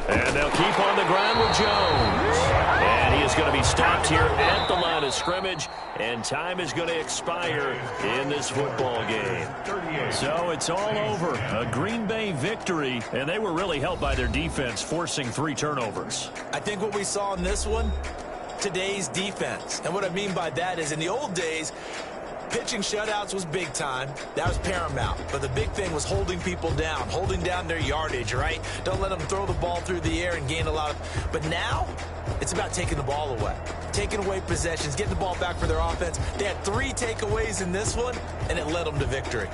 And they'll keep on the ground with Jones. And he is going to be stopped here at the line of scrimmage. And time is going to expire in this football game. So it's all over. A Green Bay victory. And they were really helped by their defense, forcing 3 turnovers. I think what we saw in this one, today's defense. And what I mean by that is in the old days, pitching shutouts was big time. That was paramount. But the big thing was holding people down, holding down their yardage, right? Don't let them throw the ball through the air and gain a lot of... But now, it's about taking the ball away. Taking away possessions, getting the ball back for their offense. They had 3 takeaways in this one, and it led them to victory.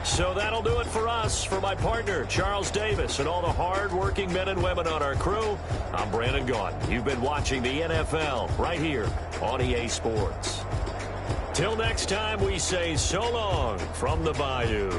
So that'll do it for us. For my partner, Charles Davis, and all the hard-working men and women on our crew, I'm Brandon Gaudin. You've been watching the NFL right here on EA Sports. Till next time, we say so long from the Bayou.